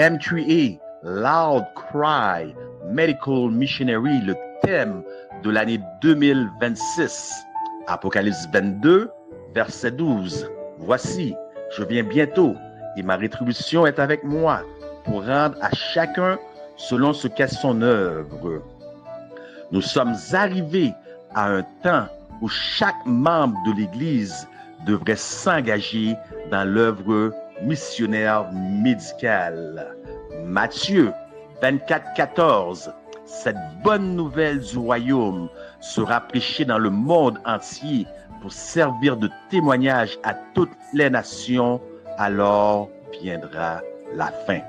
M3A, Loud Cry, Medical Missionary, le thème de l'année 2026. Apocalypse 22, verset 12. Voici, je viens bientôt et ma rétribution est avec moi pour rendre à chacun selon ce qu'est son œuvre. Nous sommes arrivés à un temps où chaque membre de l'Église devrait s'engager dans l'œuvre missionnaire médicale. Matthieu 24, 14. Cette bonne nouvelle du royaume sera prêchée dans le monde entier pour servir de témoignage à toutes les nations. Alors viendra la fin.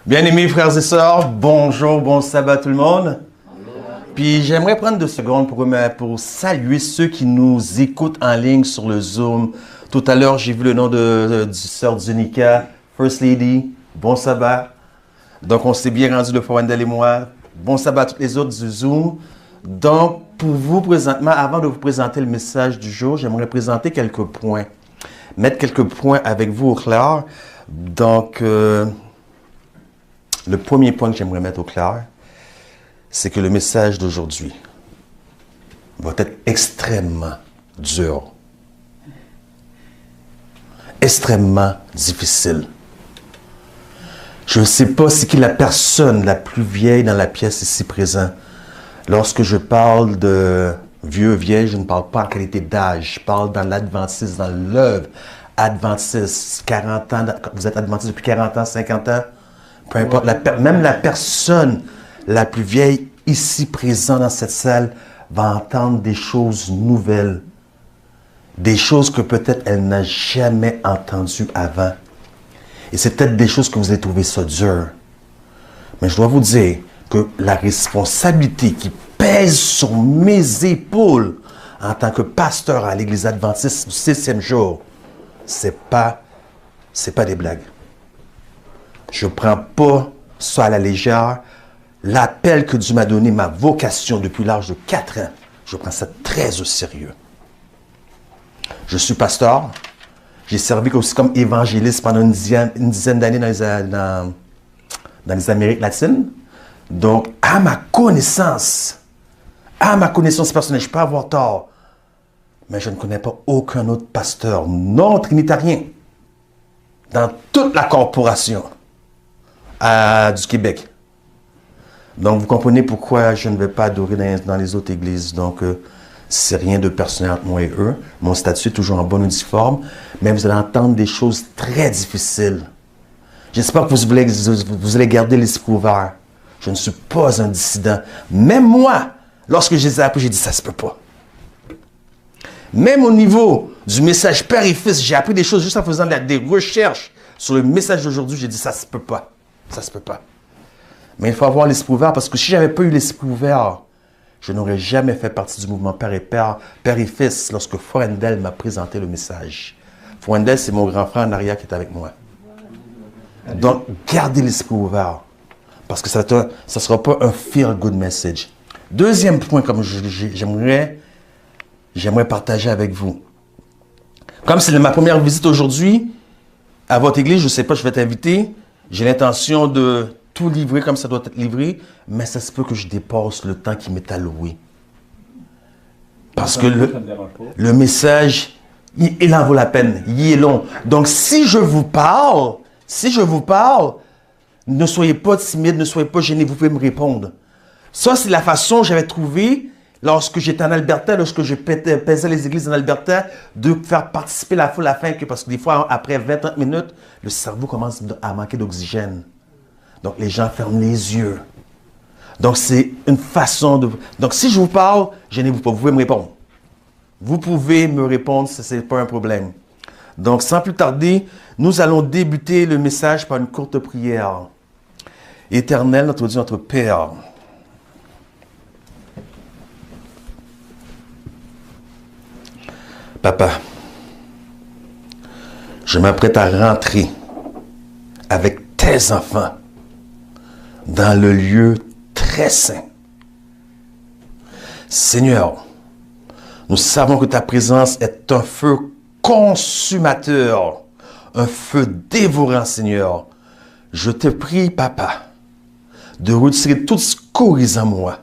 Bien-aimés frères et sœurs, bonjour, bon sabbat tout le monde. Puis j'aimerais prendre 2 secondes pour saluer ceux qui nous écoutent en ligne sur le Zoom. Tout à l'heure, j'ai vu le nom de sœur Zunika, First Lady. Bon sabbat. Donc, on s'est bien rendu, le Fawandel et moi. Bon sabbat à toutes les autres du Zoom. Donc, pour vous présentement, avant de vous présenter le message du jour, j'aimerais présenter quelques points. Mettre quelques points avec vous au clair. Donc, le premier point que j'aimerais mettre au clair, c'est que le message d'aujourd'hui va être extrêmement dur. Extrêmement difficile. Je ne sais pas c'est qui la personne la plus vieille dans la pièce ici présente. Lorsque je parle de vieux, vieille, je ne parle pas en qualité d'âge. Je parle dans l'adventisme, dans l'œuvre adventiste. 40 ans, vous êtes adventiste depuis 40 ans, 50 ans, peu importe. Même la personne la plus vieille ici présente dans cette salle va entendre des choses nouvelles. Des choses que peut-être elle n'a jamais entendues avant. Et c'est peut-être des choses que vous avez trouvé ça dur. Mais je dois vous dire que la responsabilité qui pèse sur mes épaules en tant que pasteur à l'Église adventiste du 6e jour, c'est pas des blagues. Je ne prends pas ça à la légère. L'appel que Dieu m'a donné, ma vocation depuis l'âge de 4 ans, je prends ça très au sérieux. Je suis pasteur. J'ai servi aussi comme évangéliste pendant une dizaine d'années dans les Amériques latines. Donc, à ma connaissance personnelle, je peux avoir tort, mais je ne connais pas aucun autre pasteur non trinitarien dans toute la corporation du Québec. Donc, vous comprenez pourquoi je ne vais pas adorer dans les autres églises. Donc, c'est rien de personnel entre moi et eux. Mon statut est toujours en bonne uniforme, mais vous allez entendre des choses très difficiles. J'espère que vous allez garder l'esprit ouvert. Je ne suis pas un dissident. Même moi, lorsque je les ai appris, j'ai dit ça se peut pas. Même au niveau du message père et fils, j'ai appris des choses juste en faisant des recherches sur le message d'aujourd'hui. J'ai dit ça se peut pas. Ça se peut pas. Mais il faut avoir l'esprit ouvert parce que si je n'avais pas eu l'esprit ouvert, je n'aurais jamais fait partie du mouvement Père et Fils lorsque Fawandel m'a présenté le message. Fawandel, c'est mon grand frère en arrière qui est avec moi. Donc, gardez l'esprit ouvert parce que ça ne sera pas un feel-good message. Deuxième point, comme j'aimerais partager avec vous. Comme c'est ma première visite aujourd'hui à votre église, je ne sais pas, je vais t'inviter. J'ai l'intention de tout livrer comme ça doit être livré, mais ça se peut que je dépasse le temps qui m'est alloué. Parce que le message, il en vaut la peine, il est long. Donc, si je vous parle, ne soyez pas timide, ne soyez pas gênés, vous pouvez me répondre. Ça, c'est la façon que j'avais trouvé lorsque j'étais en Alberta, lorsque je pesais les églises en Alberta, de faire participer la foule afin que, parce que des fois, après 20-30 minutes, le cerveau commence à manquer d'oxygène. Donc, les gens ferment les yeux. Donc, c'est une façon de... Donc, si je vous parle, gênez-vous pas, vous pouvez me répondre. Vous pouvez me répondre, ce n'est pas un problème. Donc, sans plus tarder, nous allons débuter le message par une courte prière. Éternel, notre Dieu, notre Père, Papa, je m'apprête à rentrer avec tes enfants dans le lieu très saint. Seigneur, nous savons que ta présence est un feu consumateur, un feu dévorant, Seigneur. Je te prie, Papa, de retirer toute scorise en moi.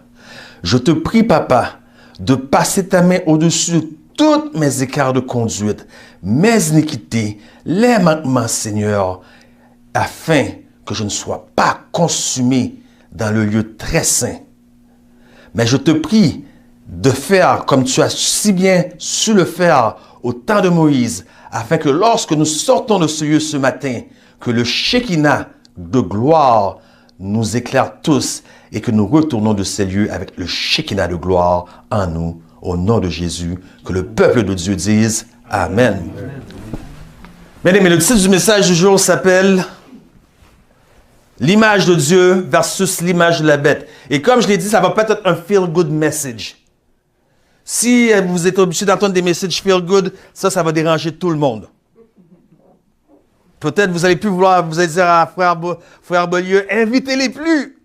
Je te prie, Papa, de passer ta main au-dessus de tous mes écarts de conduite, mes iniquités, les manquements, Seigneur, afin que je ne sois pas consumé dans le lieu très saint. Mais je te prie de faire comme tu as si bien su le faire au temps de Moïse, afin que lorsque nous sortons de ce lieu ce matin, que le Shekinah de gloire nous éclaire tous et que nous retournons de ces lieux avec le Shekinah de gloire en nous, au nom de Jésus, que le peuple de Dieu dise Amen. Bien-aimés, le titre du message du jour s'appelle L'image de Dieu versus l'image de la bête. Et comme je l'ai dit, ça va pas être un feel-good message. Si vous êtes obligé d'entendre des messages feel-good, ça va déranger tout le monde. Peut-être vous allez plus vouloir, vous allez dire à frère Beaulieu, invitez-les plus.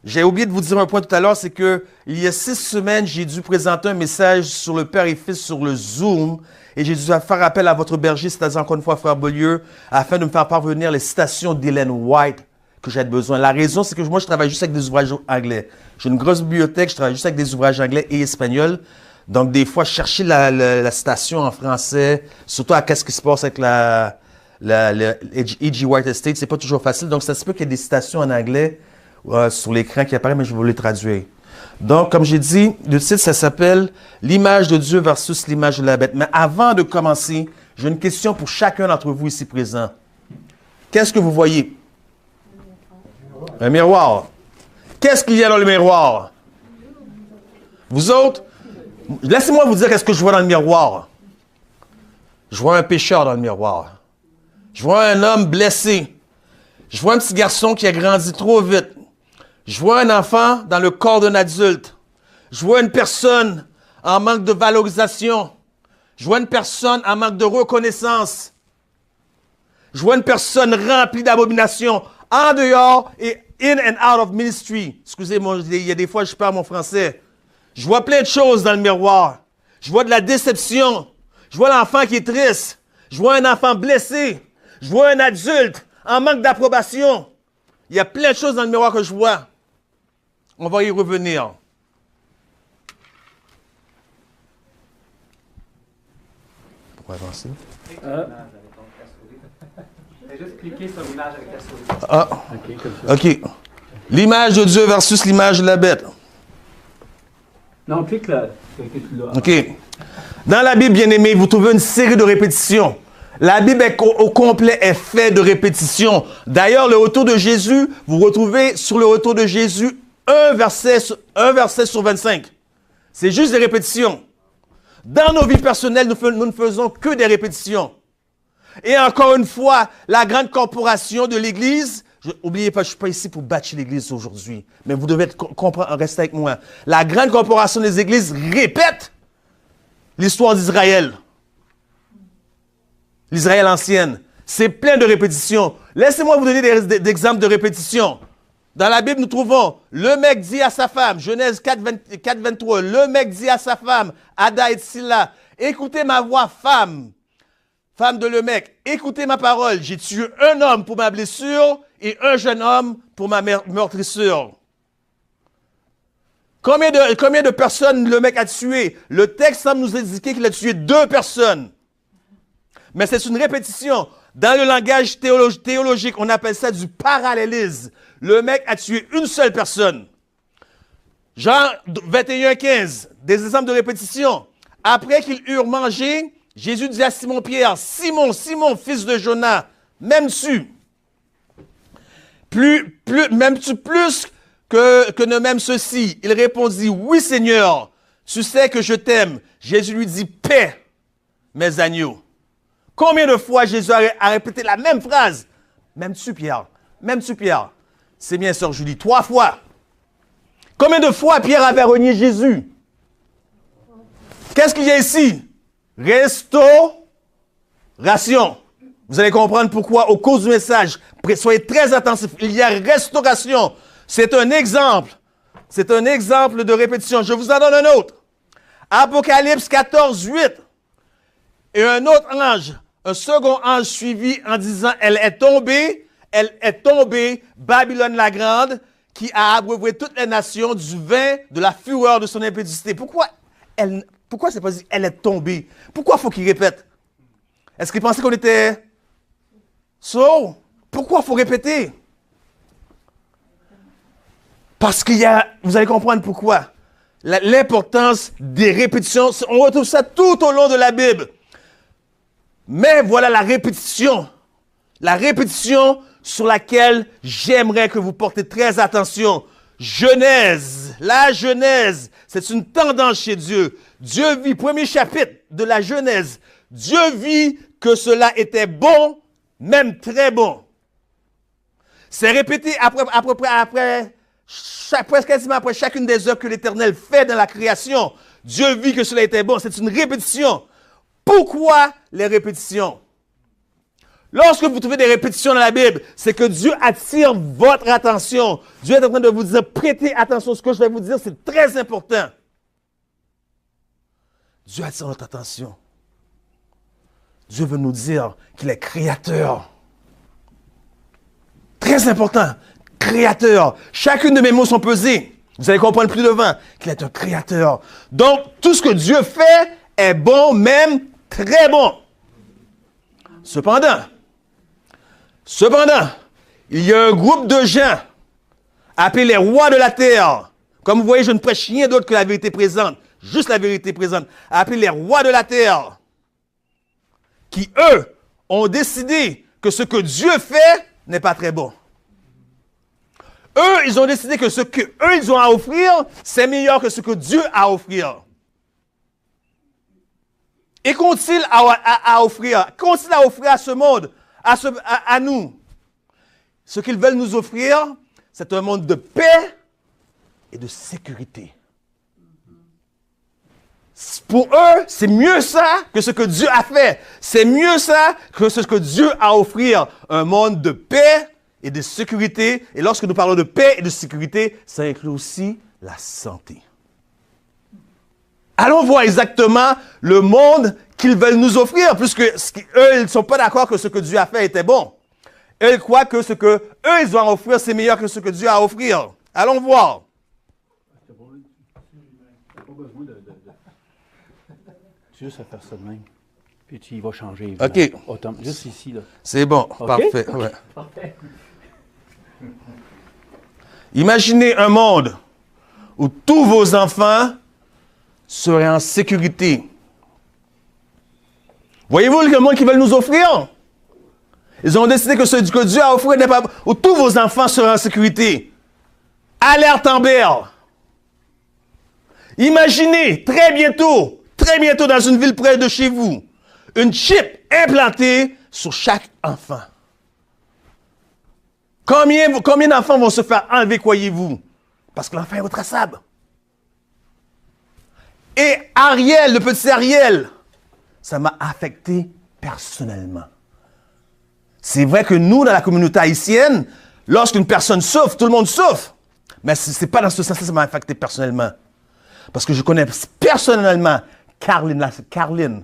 J'ai oublié de vous dire un point tout à l'heure, c'est que il y a 6 semaines, j'ai dû présenter un message sur le Père et Fils sur le Zoom, et j'ai dû faire appel à votre berger, c'est-à-dire encore une fois frère Beaulieu, afin de me faire parvenir les citations d'Ellen White que j'ai besoin. La raison, c'est que moi, je travaille juste avec des ouvrages anglais. J'ai une grosse bibliothèque, je travaille juste avec des ouvrages anglais et espagnols. Donc, des fois, chercher la citation en français, surtout à qu'est-ce qui se passe avec la E.G. White Estate, c'est pas toujours facile. Donc, ça se peut qu'il y ait des citations en anglais sur l'écran qui apparaissent, mais je vais vous les traduire. Donc, comme j'ai dit, le titre, ça s'appelle « L'image de Dieu versus l'image de la bête ». Mais avant de commencer, j'ai une question pour chacun d'entre vous ici présent. Qu'est-ce que vous voyez? Un miroir. Qu'est-ce qu'il y a dans le miroir? Vous autres, laissez-moi vous dire qu'est-ce que je vois dans le miroir. Je vois un pécheur dans le miroir. Je vois un homme blessé. Je vois un petit garçon qui a grandi trop vite. Je vois un enfant dans le corps d'un adulte. Je vois une personne en manque de valorisation. Je vois une personne en manque de reconnaissance. Je vois une personne remplie d'abomination, en dehors et in and out of ministry. Excusez-moi, il y a des fois je perds mon français. Je vois plein de choses dans le miroir. Je vois de la déception. Je vois l'enfant qui est triste. Je vois un enfant blessé. Je vois un adulte en manque d'approbation. Il y a plein de choses dans le miroir que je vois. On va y revenir. Pour avancer. Juste cliquer sur l'image avec la souris. Ah, OK. L'image de Dieu versus l'image de la bête. Non, clique là. OK. Dans la Bible, bien-aimé, vous trouvez une série de répétitions. La Bible au complet est faite de répétitions. D'ailleurs, le retour de Jésus, vous retrouvez sur le retour de Jésus un verset sur 25. C'est juste des répétitions. Dans nos vies personnelles, nous ne faisons que des répétitions. Et encore une fois, la grande corporation de l'Église, n'oubliez pas, je ne suis pas ici pour bâtir l'Église aujourd'hui, mais vous devez rester avec moi. La grande corporation des Églises répète l'histoire d'Israël. L'Israël ancienne. C'est plein de répétitions. Laissez-moi vous donner des exemples de répétitions. Dans la Bible, nous trouvons le mec dit à sa femme, Genèse 4, 23, le mec dit à sa femme, Ada et Silla, écoutez ma voix, femme de le mec, écoutez ma parole, j'ai tué un homme pour ma blessure et un jeune homme pour ma meurtrissure. Combien de personnes le mec a tué? Le texte semble nous indiquer qu'il a tué 2 personnes. Mais c'est une répétition. Dans le langage théologique, on appelle ça du parallélisme. Le mec a tué une seule personne. Jean 21, 15, des exemples de répétition. Après qu'ils eurent mangé, Jésus dit à Simon-Pierre, Simon, Simon, fils de Jonas, m'aimes-tu? M'aimes-tu plus que ne m'aime ceci? Il répondit, oui Seigneur, tu sais que je t'aime. Jésus lui dit, paix, mes agneaux. Combien de fois Jésus a répété la même phrase? M'aimes-tu Pierre? M'aimes-tu Pierre? C'est bien, sœur Julie, 3 fois. Combien de fois Pierre avait renié Jésus? Qu'est-ce qu'il y a ici? Restauration. Vous allez comprendre pourquoi au cours du message. Soyez très attentifs. Il y a restauration. C'est un exemple. C'est un exemple de répétition. Je vous en donne un autre. Apocalypse 14, 8. Et un autre ange, un second ange suivi en disant, elle est tombée, elle est tombée, Babylone la Grande, qui a abreuvé toutes les nations du vin de la fureur de son impétuosité. Pourquoi c'est pas dit elle est tombée? Pourquoi faut qu'il répète? Est-ce qu'il pensait qu'on était sourds? Pourquoi faut répéter? Parce qu'il y a, vous allez comprendre pourquoi. L'importance des répétitions, on retrouve ça tout au long de la Bible. Mais voilà la répétition sur laquelle j'aimerais que vous portez très attention. Genèse, la Genèse, c'est une tendance chez Dieu. Dieu vit, premier chapitre de la Genèse, Dieu vit que cela était bon, même très bon. C'est répété quasiment après chacune des œuvres que l'Éternel fait dans la création. Dieu vit que cela était bon. C'est une répétition. Pourquoi les répétitions? Lorsque vous trouvez des répétitions dans la Bible, c'est que Dieu attire votre attention. Dieu est en train de vous dire, prêtez attention à ce que je vais vous dire, c'est très important. Dieu attire notre attention. Dieu veut nous dire qu'il est créateur. Très important. Créateur. Chacune de mes mots sont pesés. Vous allez comprendre plus devant qu'il est un créateur. Donc, tout ce que Dieu fait est bon, même très bon. Cependant, il y a un groupe de gens appelés les rois de la terre. Comme vous voyez, je ne prêche rien d'autre que la vérité présente. Juste la vérité présente. Appelés les rois de la terre. Qui, eux, ont décidé que ce que Dieu fait n'est pas très bon. Eux, ils ont décidé que ce qu'eux, ils ont à offrir, c'est meilleur que ce que Dieu a à offrir. Et qu'ont-ils à offrir? Qu'ont-ils à offrir à ce monde, à nous? Ce qu'ils veulent nous offrir, c'est un monde de paix et de sécurité. Pour eux, c'est mieux ça que ce que Dieu a fait. C'est mieux ça que ce que Dieu a à offrir. Un monde de paix et de sécurité. Et lorsque nous parlons de paix et de sécurité, ça inclut aussi la santé. Allons voir exactement le monde qu'ils veulent nous offrir, puisque eux, ils ne sont pas d'accord que ce que Dieu a fait était bon. Eux, ils croient que ce que eux, ils ont à offrir, c'est meilleur que ce que Dieu a à offrir. Allons voir. Dieu, ça fait ça de même. Puis il va changer. OK. Juste ici, là. C'est bon, OK? parfait. Ouais. Parfait. Imaginez un monde où tous vos enfants seraient en sécurité. Voyez-vous le monde qu'ils veulent nous offrir? Ils ont décidé que ce que Dieu a offert n'est pas... où tous vos enfants seraient en sécurité. Alerte Amber. Imaginez très bientôt dans une ville près de chez vous, une chip implantée sur chaque enfant. Combien d'enfants vont se faire enlever, croyez-vous? Parce que l'enfant est retraçable. Et Ariel, le petit Ariel, ça m'a affecté personnellement. C'est vrai que nous, dans la communauté haïtienne, lorsqu'une personne souffre, tout le monde souffre. Mais ce n'est pas dans ce sens que ça m'a affecté personnellement. Parce que je connais personnellement Carline.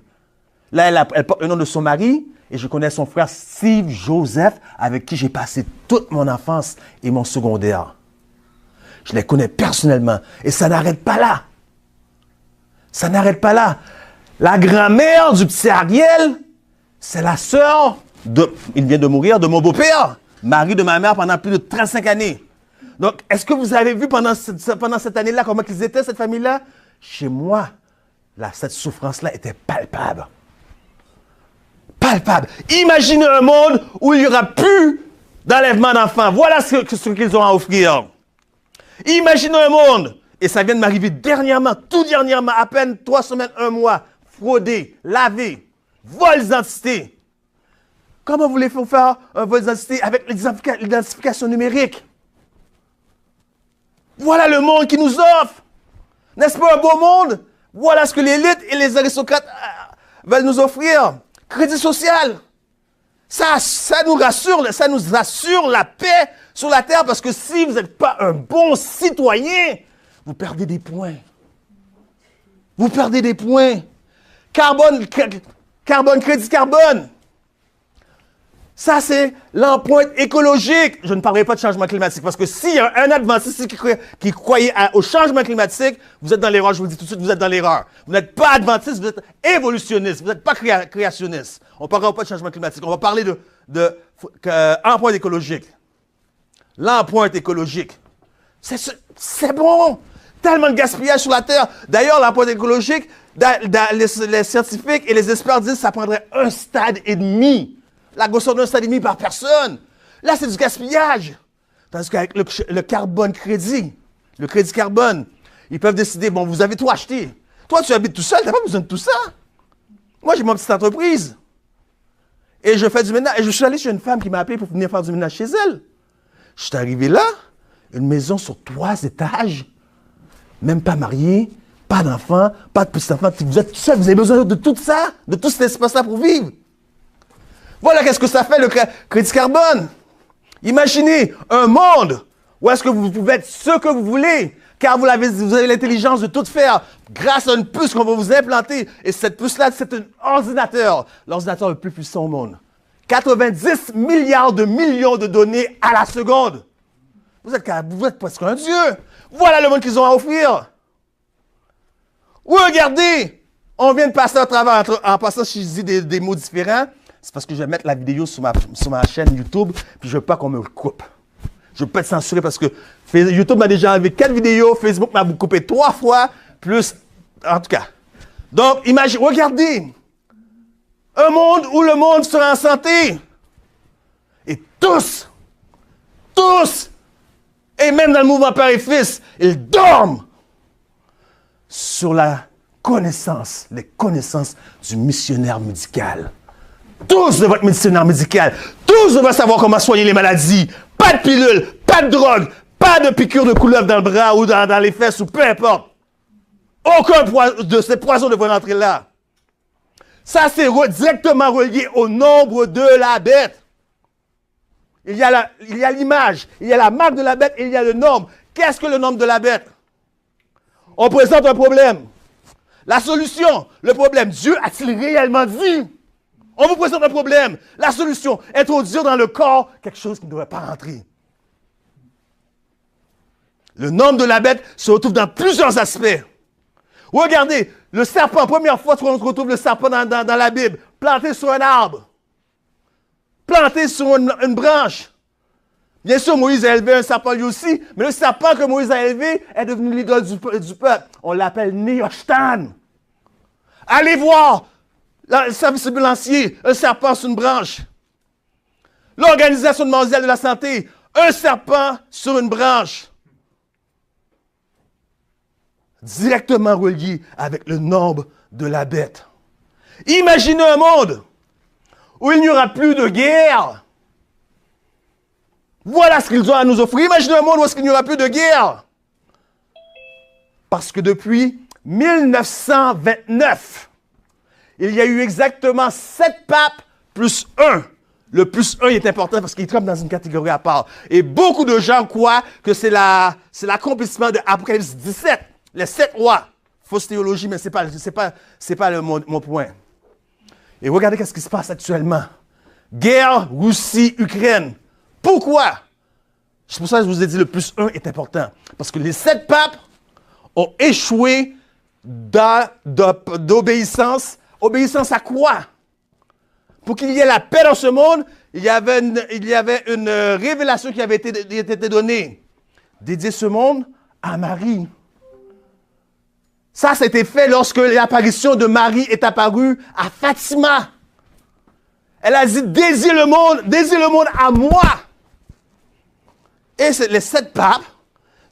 Là, elle porte le nom de son mari et je connais son frère Steve Joseph avec qui j'ai passé toute mon enfance et mon secondaire. Je les connais personnellement et ça n'arrête pas là. Ça n'arrête pas là. La grand-mère du petit Ariel, c'est la sœur il vient de mourir, de mon beau-père, mari de ma mère pendant plus de 35 années. Donc, est-ce que vous avez vu pendant cette année-là comment ils étaient, cette famille-là? Chez moi, cette souffrance-là était palpable. Palpable. Imaginez un monde où il n'y aura plus d'enlèvement d'enfants. Voilà ce qu'ils ont à offrir. Imaginez un monde, et ça vient de m'arriver tout dernièrement, à peine 3 semaines, 1 mois, fraudé, lavé, vol d'identité. Comment voulez-vous faire un vol d'identité avec l'identification numérique? Voilà le monde qui nous offre. N'est-ce pas un beau monde? Voilà ce que l'élite et les aristocrates veulent nous offrir. Crédit social. Ça nous assure la paix sur la terre parce que si vous n'êtes pas un bon citoyen, vous perdez des points. Vous perdez des points. Crédit carbone. Ça, c'est l'empreinte écologique. Je ne parlerai pas de changement climatique parce que s'il y a un adventiste qui croyait au changement climatique, vous êtes dans l'erreur. Je vous le dis tout de suite, vous êtes dans l'erreur. Vous n'êtes pas adventiste, vous êtes évolutionniste. Vous n'êtes pas créationniste. On ne parlera pas de changement climatique. On va parler d'empreinte écologique. L'empreinte écologique. C'est bon. Tellement de gaspillage sur la Terre. D'ailleurs, l'empreinte écologique, les scientifiques et les experts disent que ça prendrait 1,5 stade. La grosseur d'un stade et demi par personne. Là, c'est du gaspillage. Tandis qu'avec le carbone crédit, le crédit carbone, ils peuvent décider, bon, vous avez tout acheté. Toi, tu habites tout seul, tu n'as pas besoin de tout ça. Moi, j'ai ma petite entreprise. Et je fais du ménage. Et je suis allé chez une femme qui m'a appelé pour venir faire du ménage chez elle. Je suis arrivé là, une maison sur 3 étages, même pas marié, pas d'enfant, pas de petits-enfants. Vous êtes tout seul, vous avez besoin de tout ça, de tout cet espace-là pour vivre. Voilà qu'est-ce que ça fait le crédit carbone. Imaginez un monde où est-ce que vous pouvez être ce que vous voulez, car vous avez l'intelligence de tout faire grâce à une puce qu'on va vous implanter. Et cette puce-là, c'est un ordinateur, l'ordinateur le plus puissant au monde. 90 milliards de millions de données à la seconde. Vous êtes presque un dieu. Voilà le monde qu'ils ont à offrir. Regardez, on vient de passer à travers, en passant, je dis des mots différents. C'est parce que je vais mettre la vidéo sur ma chaîne YouTube, puis je ne veux pas qu'on me coupe. Je ne veux pas être censuré parce que YouTube m'a déjà enlevé 4 vidéos, Facebook m'a coupé 3 fois, plus, en tout cas. Donc, regardez, un monde où le monde sera en santé. Et tous, et même dans le mouvement Père et Fils, ils dorment sur les connaissances du missionnaire médical. Tous de votre missionnaire médical, tous devraient savoir comment soigner les maladies. Pas de pilule, pas de drogue, pas de piqûre de couleuvre dans le bras ou dans les fesses ou peu importe. Aucun de ces poisons ne devrait entrer là. Ça, c'est directement relié au nombre de la bête. Il y a l'image, il y a la marque de la bête et il y a le nombre. Qu'est-ce que le nombre de la bête? On présente un problème. La solution, le problème, Dieu a-t-il réellement dit? On vous présente un problème. La solution, introduire dans le corps quelque chose qui ne devrait pas rentrer. Le nombre de la bête se retrouve dans plusieurs aspects. Regardez, le serpent, première fois qu'on retrouve le serpent dans la Bible, planté sur un arbre, planté sur une branche. Bien sûr, Moïse a élevé un serpent lui aussi, mais le serpent que Moïse a élevé est devenu l'idole du peuple. On l'appelle Nehushtan. Allez voir. Le service ambulancier, un serpent sur une branche. L'Organisation mondiale de la santé, un serpent sur une branche. Directement relié avec le nombre de la bête. Imaginez un monde où il n'y aura plus de guerre. Voilà ce qu'ils ont à nous offrir. Imaginez un monde où il n'y aura plus de guerre. Parce que depuis 1929, il y a eu exactement 7 papes plus 1. Le plus 1 est important parce qu'il tombe dans une catégorie à part. Et beaucoup de gens croient que c'est l'accomplissement de Apocalypse 17. Les 7 rois. Fausse théologie, mais ce n'est pas mon point. Et regardez ce qui se passe actuellement. Guerre Russie-Ukraine. Pourquoi? C'est pour ça que je vous ai dit le plus 1 est important. Parce que les 7 papes ont échoué d'obéissance. Obéissance à quoi? Pour qu'il y ait la paix dans ce monde, il y avait une révélation qui avait été donnée. Dédier ce monde à Marie. Ça a été fait lorsque l'apparition de Marie est apparue à Fatima. Elle a dit, dédiez le monde à moi. Et les 7 papes,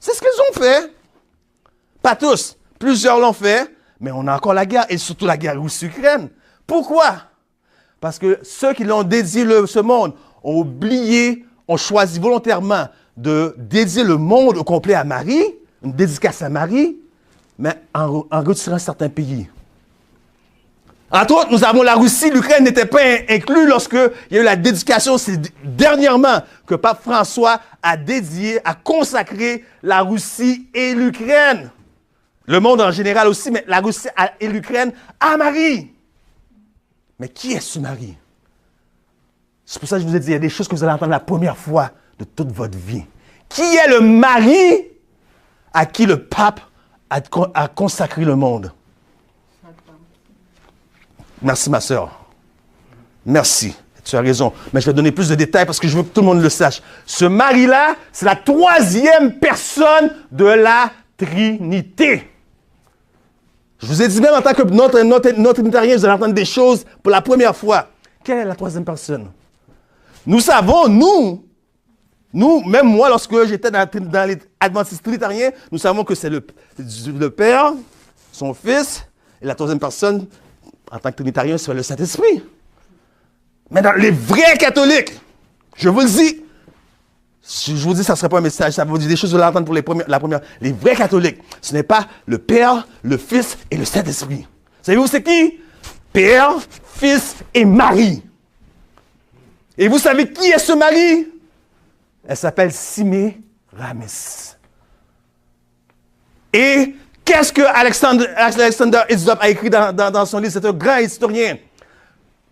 c'est ce qu'ils ont fait. Pas tous, plusieurs l'ont fait. Mais on a encore la guerre, et surtout la guerre Russie-Ukraine. Pourquoi? Parce que ceux qui l'ont dédié ce monde ont choisi volontairement de dédier le monde au complet à Marie, une dédicace à Marie, mais en retirant certains pays. Entre autres, nous avons la Russie, l'Ukraine n'était pas inclus lorsqu'il y a eu la dédication. C'est dernièrement que Pape François a consacré la Russie et l'Ukraine. Le monde en général aussi, mais la Russie et l'Ukraine à Marie. Mais qui est ce Marie? C'est pour ça que je vous ai dit, il y a des choses que vous allez entendre la première fois de toute votre vie. Qui est le mari à qui le pape a consacré le monde? Merci, ma sœur. Merci. Tu as raison. Mais je vais donner plus de détails parce que je veux que tout le monde le sache. Ce mari-là, c'est la troisième personne de la Trinité. Je vous ai dit même en tant que notre trinitariens, vous allez entendre des choses pour la première fois. Quelle est la troisième personne? Nous savons, nous, même moi, lorsque j'étais dans les adventistes trinitariens, nous savons que c'est le Père, son Fils, et la troisième personne, en tant que trinitariens, c'est le Saint-Esprit. Mais dans les vrais catholiques, je vous le dis, je vous dis, ça ne serait pas un message, ça vous dit des choses, vous allez entendre pour la première. Les vrais catholiques, ce n'est pas le Père, le Fils et le Saint-Esprit. Savez-vous c'est qui? Père, Fils et Marie. Et vous savez qui est ce mari? Elle s'appelle Sémiramis. Et qu'est-ce que Alexander Hislop a écrit dans son livre? C'est un grand historien.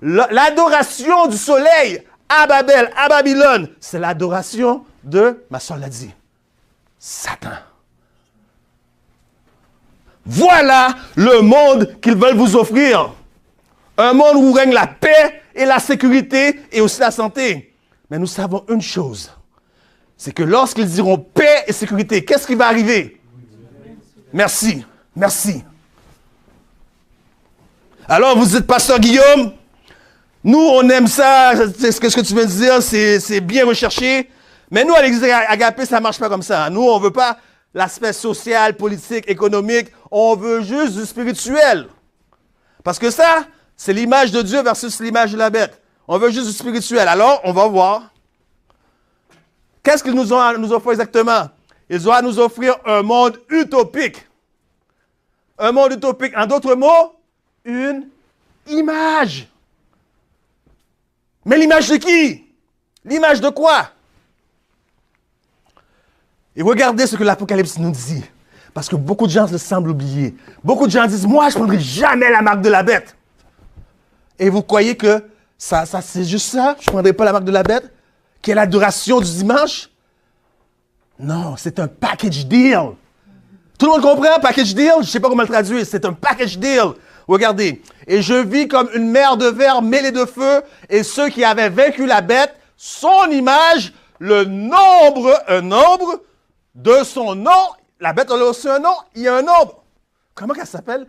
L'adoration du soleil à Babel, à Babylone, c'est l'adoration de, ma soeur l'a dit, Satan. Voilà le monde qu'ils veulent vous offrir. Un monde où règne la paix et la sécurité et aussi la santé. Mais nous savons une chose, c'est que lorsqu'ils diront paix et sécurité, qu'est-ce qui va arriver? Merci, merci. Alors vous dites, Pasteur Guillaume, nous on aime ça, c'est ce que tu viens de dire, c'est bien recherché, mais nous à l'Église Agapé, ça ne marche pas comme ça. Nous on ne veut pas l'aspect social, politique, économique, on veut juste du spirituel. Parce que ça, c'est l'image de Dieu versus l'image de la bête. On veut juste du spirituel. Alors, on va voir. Qu'est-ce qu'ils nous ont à nous offrir exactement? Ils ont à nous offrir un monde utopique. Un monde utopique. En d'autres mots, une image. Mais l'image de qui? L'image de quoi? Et regardez ce que l'Apocalypse nous dit. Parce que beaucoup de gens le semblent oublier. Beaucoup de gens disent, moi, je ne prendrai jamais la marque de la bête. Et vous croyez que ça c'est juste ça? Je ne prendrai pas la marque de la bête? Qui est l'adoration du dimanche? Non, c'est un package deal. Tout le monde comprend, package deal? Je ne sais pas comment le traduire. C'est un package deal. Regardez. Et je vis comme une mer de verre mêlée de feu, et ceux qui avaient vaincu la bête, son image, un nombre de son nom. La bête a aussi un nom, il y a un nombre. Comment elle s'appelle?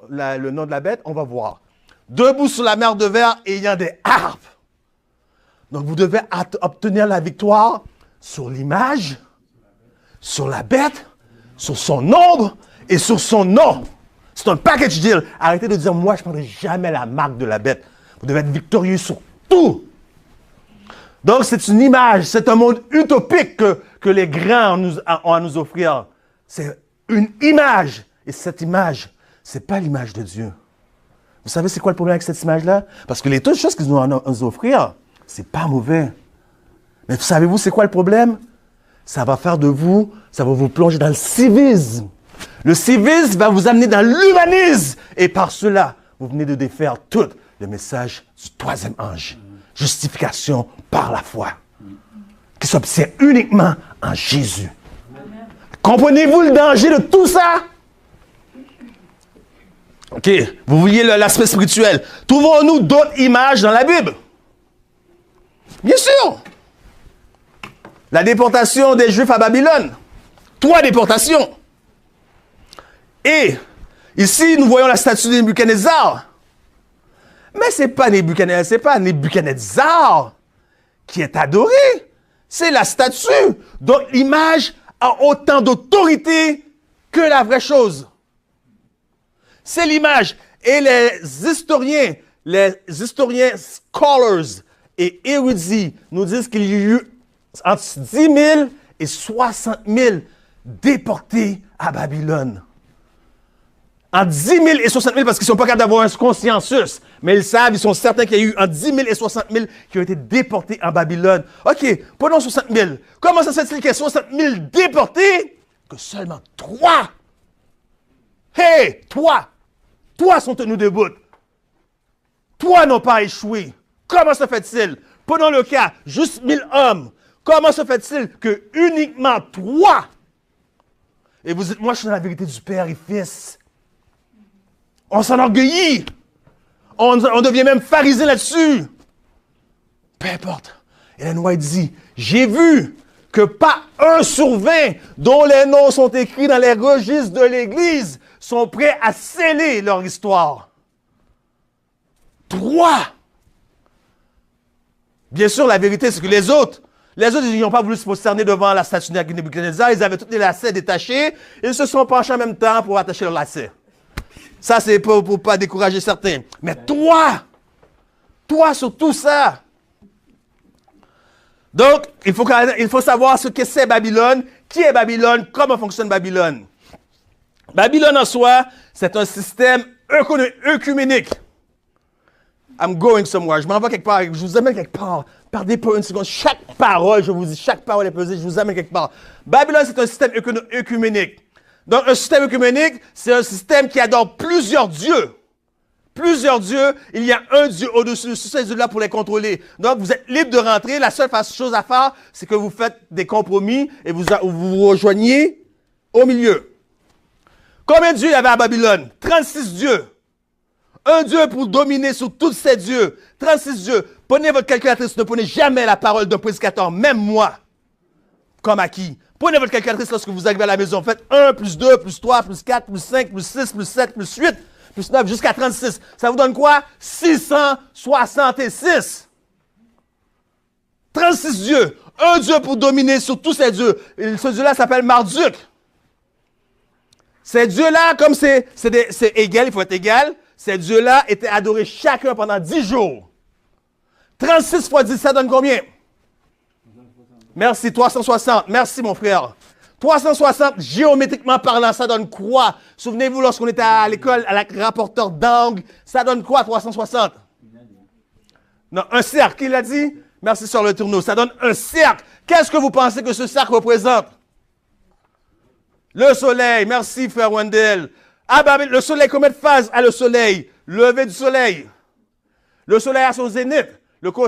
Le nom de la bête, on va voir. Debout sur la mer de verre, ayant des harpes. Donc, vous devez obtenir la victoire sur l'image, sur la bête, sur son nombre et sur son nom. C'est un package deal. Arrêtez de dire, moi, je ne prendrai jamais la marque de la bête. Vous devez être victorieux sur tout. Donc, c'est une image, c'est un monde utopique que les grands ont à nous offrir. C'est une image. Et cette image, ce n'est pas l'image de Dieu. Vous savez, c'est quoi le problème avec cette image-là? Parce que les toutes choses qu'ils ont à nous offrir, c'est pas mauvais. Mais savez-vous, c'est quoi le problème? Ça va faire de vous, ça va vous plonger dans le civisme. Le civisme va vous amener dans l'humanisme. Et par cela, vous venez de défaire tout le message du troisième ange. Justification par la foi. Qui s'obtient uniquement en Jésus. Comprenez-vous le danger de tout ça? OK, vous voyez l'aspect spirituel. Trouvons-nous d'autres images dans la Bible? Bien sûr. La déportation des Juifs à Babylone. 3 déportations. Et ici, nous voyons la statue de Nebuchadnezzar. Mais ce n'est pas Nebuchadnezzar qui est adoré. C'est la statue. Donc l'image a autant d'autorité que la vraie chose. C'est l'image. Et les historiens scholars et érudits nous disent qu'il y a eu entre 10 000 et 60 000 déportés à Babylone. Entre 10 000 et 60 000 parce qu'ils ne sont pas capables d'avoir un consensus. Mais ils savent, ils sont certains qu'il y a eu entre 10 000 et 60 000 qui ont été déportés en Babylone. OK, prenons 60 000. Comment ça se fait-il qu'il y ait 60 000 déportés que seulement 3? Hey, toi sont tenus debout. Toi n'ont pas échoué. Comment se fait-il? Prenons le cas, juste 1000 hommes. Comment se fait-il que uniquement 3, et vous dites, moi je suis dans la vérité du Père et Fils. On s'enorgueillit. On devient même pharisé là-dessus. Peu importe. Ellen White dit, j'ai vu que pas 1 sur 20 dont les noms sont écrits dans les registres de l'Église sont prêts à sceller leur histoire. 3. Bien sûr, la vérité, c'est que les autres, ils n'ont pas voulu se prosterner devant la statue de Nebuchadnezzar. Ils avaient tous les lacets détachés. Ils se sont penchés en même temps pour attacher leurs lacets. Ça, c'est pour ne pas décourager certains. Mais toi sur tout ça. Donc, il faut savoir ce que c'est Babylone, qui est Babylone, comment fonctionne Babylone. Babylone en soi, c'est un système œcuménique. I'm going somewhere. Je m'en vais quelque part. Je vous amène quelque part. Pardonnez pas une seconde. Chaque parole, je vous dis, chaque parole est pesée. Je vous amène quelque part. Babylone, c'est un système œcuménique. Donc, un système œcuménique, c'est un système qui adore plusieurs dieux. Plusieurs dieux. Il y a un dieu au-dessus de ces dieux-là pour les contrôler. Donc, vous êtes libre de rentrer. La seule chose à faire, c'est que vous faites des compromis et vous vous rejoignez au milieu. Combien de dieux il y avait à Babylone? 36 dieux. Un Dieu pour dominer sur tous ces dieux. 36 dieux. Prenez votre calculatrice, ne prenez jamais la parole d'un prédicateur, même moi, comme acquis. Prenez votre calculatrice lorsque vous arrivez à la maison. Faites 1, plus 2, plus 3, plus 4, plus 5, plus 6, plus 7, plus 8, plus 9, jusqu'à 36. Ça vous donne quoi? 666. 36 dieux. Un Dieu pour dominer sur tous ces dieux. Et ce Dieu-là s'appelle Marduk. Ces dieux-là, comme c'est égal, il faut être égal, ces dieux-là étaient adorés chacun pendant 10 jours. 36 fois 10, ça donne combien? Merci, 360. Merci, mon frère. 360, géométriquement parlant, ça donne quoi? Souvenez-vous, lorsqu'on était à l'école, à la rapporteur d'angle, ça donne quoi, 360? Non, un cercle, qui l'a dit? Merci, sur le tourneau. Ça donne un cercle. Qu'est-ce que vous pensez que ce cercle représente? Le soleil. Merci, frère Wendell. Ah, ben, le soleil, combien de phases a le soleil? Lever du soleil. Le soleil a son zénith.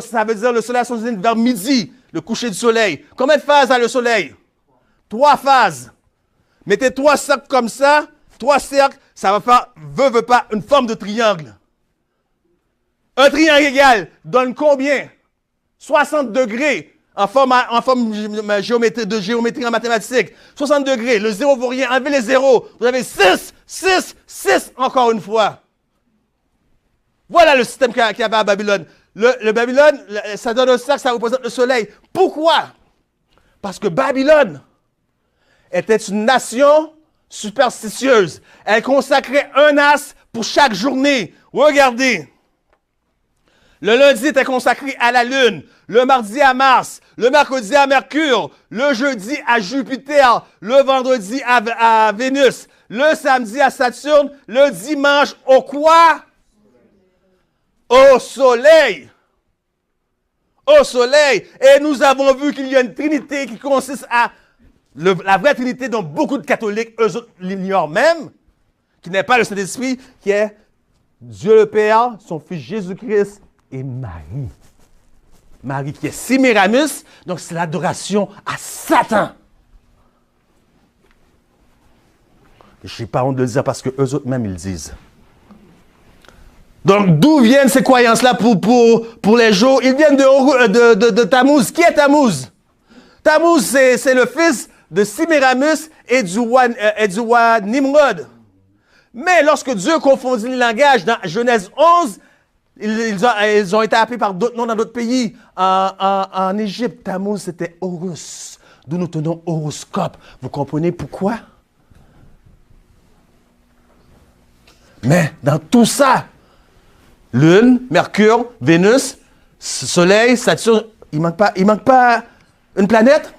Ça veut dire le soleil a son zénith vers midi, le coucher du soleil. Combien de phases a le soleil? 3 phases. Mettez 3 cercles comme ça. 3 cercles, ça va faire, veut pas, une forme de triangle. Un triangle égal donne combien? 60 degrés. En forme de géométrie en mathématiques. 60 degrés. Le zéro vaut rien. Enlevez les zéros. Vous avez 6, 6, 6 encore une fois. Voilà le système qu'il y avait à Babylone. Le Babylone, ça donne un cercle, ça représente le soleil. Pourquoi? Parce que Babylone était une nation superstitieuse. Elle consacrait un as pour chaque journée. Regardez. Le lundi était consacré à la Lune, le mardi à Mars, le mercredi à Mercure, le jeudi à Jupiter, le vendredi à Vénus, le samedi à Saturne, le dimanche au quoi? Au soleil. Au soleil. Et nous avons vu qu'il y a une trinité qui consiste à la vraie trinité dont beaucoup de catholiques, eux autres, l'ignorent même, qui n'est pas le Saint-Esprit, qui est Dieu le Père, son Fils Jésus-Christ, et Marie. Marie qui est Sémiramis, donc c'est l'adoration à Satan. Je n'ai pas honte de le dire parce que eux autres même ils le disent. Donc d'où viennent ces croyances-là pour les jours? Ils viennent de Tammuz. Qui est Tammuz? Tammuz, c'est le fils de Sémiramis et du roi Nimrod. Mais lorsque Dieu confondit les langages dans Genèse 11, ils ont été appelés par d'autres noms dans d'autres pays. En Égypte, Tammuz, c'était Horus. D'où nous tenons horoscope. Vous comprenez pourquoi? Mais dans tout ça, Lune, Mercure, Vénus, Soleil, Saturne, il manque pas une planète?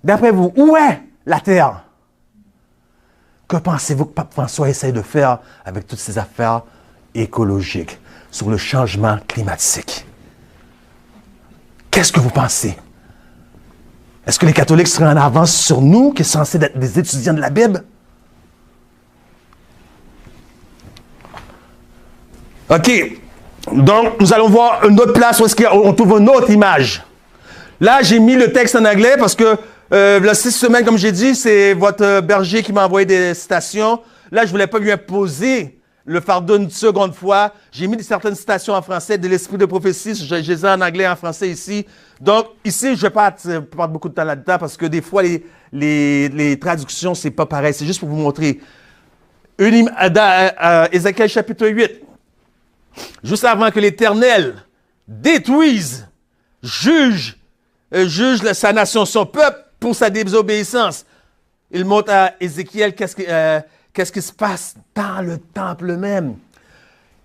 D'après vous, où est la Terre? Que pensez-vous que Pape François essaie de faire avec toutes ces affaires écologique, sur le changement climatique? Qu'est-ce que vous pensez? Est-ce que les catholiques seraient en avance sur nous, qui sont censés être des étudiants de la Bible? OK. Donc, nous allons voir une autre place où on trouve une autre image. Là, j'ai mis le texte en anglais parce que la 6 semaines, comme j'ai dit, c'est votre berger qui m'a envoyé des citations. Là, je ne voulais pas lui imposer le fardeau une seconde fois. J'ai mis certaines citations en français de l'esprit de prophétie. Je les ai en anglais et en français ici. Donc, ici, je ne vais pas perdre beaucoup de temps là-dedans parce que des fois, les traductions, ce n'est pas pareil. C'est juste pour vous montrer. Ézéchiel chapitre 8. Juste avant que l'Éternel détruise, juge sa nation, son peuple, pour sa désobéissance. Il montre à Ézéchiel qu'est-ce qui se passe dans le temple même.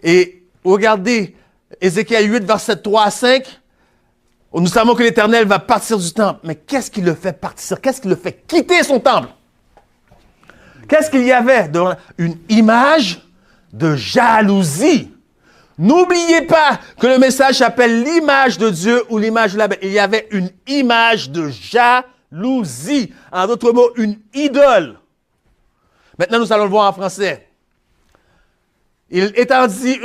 Et regardez, Ézéchiel 8, verset 3 à 5, nous savons que l'Éternel va partir du temple. Mais qu'est-ce qui le fait partir? Qu'est-ce qui le fait quitter son temple? Qu'est-ce qu'il y avait? Une image de jalousie. N'oubliez pas que le message s'appelle l'image de Dieu ou l'image de la bête. Il y avait une image de jalousie. En d'autres mots, une idole. Maintenant, nous allons le voir en français. Il étendit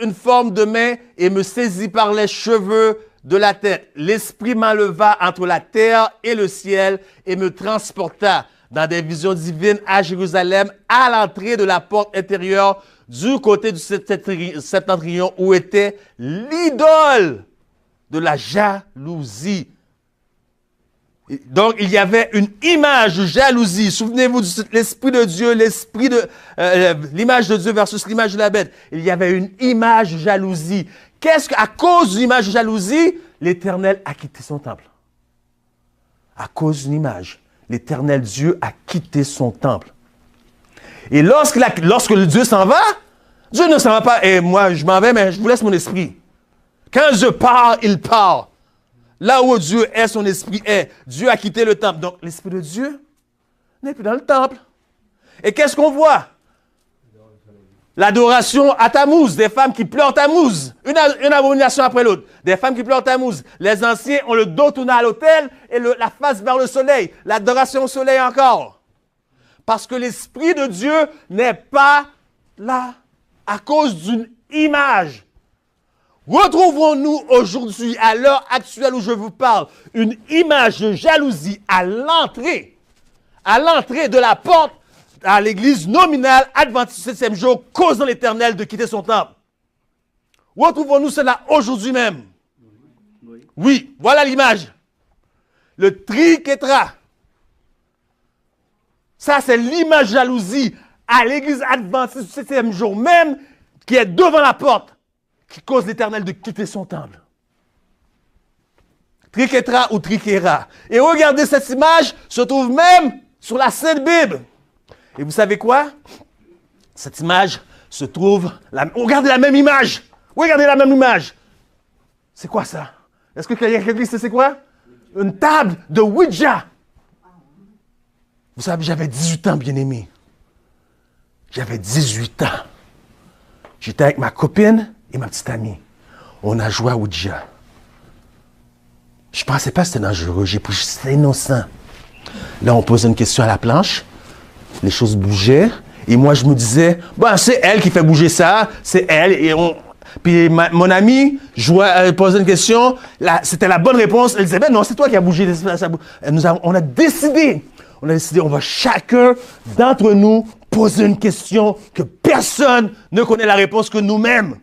une forme de main et me saisit par les cheveux de la tête. L'Esprit m'enleva entre la terre et le ciel et me transporta dans des visions divines à Jérusalem, à l'entrée de la porte intérieure du côté du septentrion où était l'idole de la jalousie. Donc, il y avait une image de jalousie. Souvenez-vous de l'Esprit de Dieu, l'image de Dieu versus l'image de la bête. Il y avait une image de jalousie. À cause d'une image de jalousie, l'Éternel a quitté son temple. À cause d'une image, l'Éternel Dieu a quitté son temple. Et lorsque le Dieu s'en va, Dieu ne s'en va pas. Et moi, je m'en vais, mais je vous laisse mon esprit. Quand je pars, il part. Là où Dieu est, son esprit est. Dieu a quitté le temple. Donc, l'esprit de Dieu n'est plus dans le temple. Et qu'est-ce qu'on voit? L'adoration à Tammuz, des femmes qui pleurent Tammuz. Une abomination après l'autre. Des femmes qui pleurent Tammuz. Les anciens ont le dos tourné à l'autel et la face vers le soleil. L'adoration au soleil encore. Parce que l'Esprit de Dieu n'est pas là à cause d'une image. Retrouvons-nous aujourd'hui, à l'heure actuelle où je vous parle, une image de jalousie à l'entrée de la porte à l'église nominale adventiste du 7e jour, causant l'Éternel de quitter son temple. Retrouvons-nous cela aujourd'hui même. Oui, voilà l'image. Le triquetra. Ça, c'est l'image de jalousie à l'église adventiste du 7e jour même qui est devant la porte, qui cause l'Éternel de quitter son temple. Triquetra ou triquera. Et regardez, cette image se trouve même sur la Sainte Bible. Et vous savez quoi? Cette image se trouve... Regardez la même image. Regardez la même image. C'est quoi ça? Est-ce que quelqu'un qui sait c'est quoi? Une table de Ouija. Vous savez, j'avais 18 ans, bien-aimé. J'avais 18 ans. J'étais avec ma copine et ma petite amie. On a joué à Ouija. Je ne pensais pas que c'était dangereux. C'était innocent. Là, on posait une question à la planche. Les choses bougeaient. Et moi, je me disais, bon, c'est elle qui fait bouger ça. C'est elle. Et Puis mon ami posait une question. C'était la bonne réponse. Elle disait, ben non, c'est toi qui as bougé. On a décidé, on va chacun d'entre nous poser une question que personne ne connaît la réponse que nous-mêmes.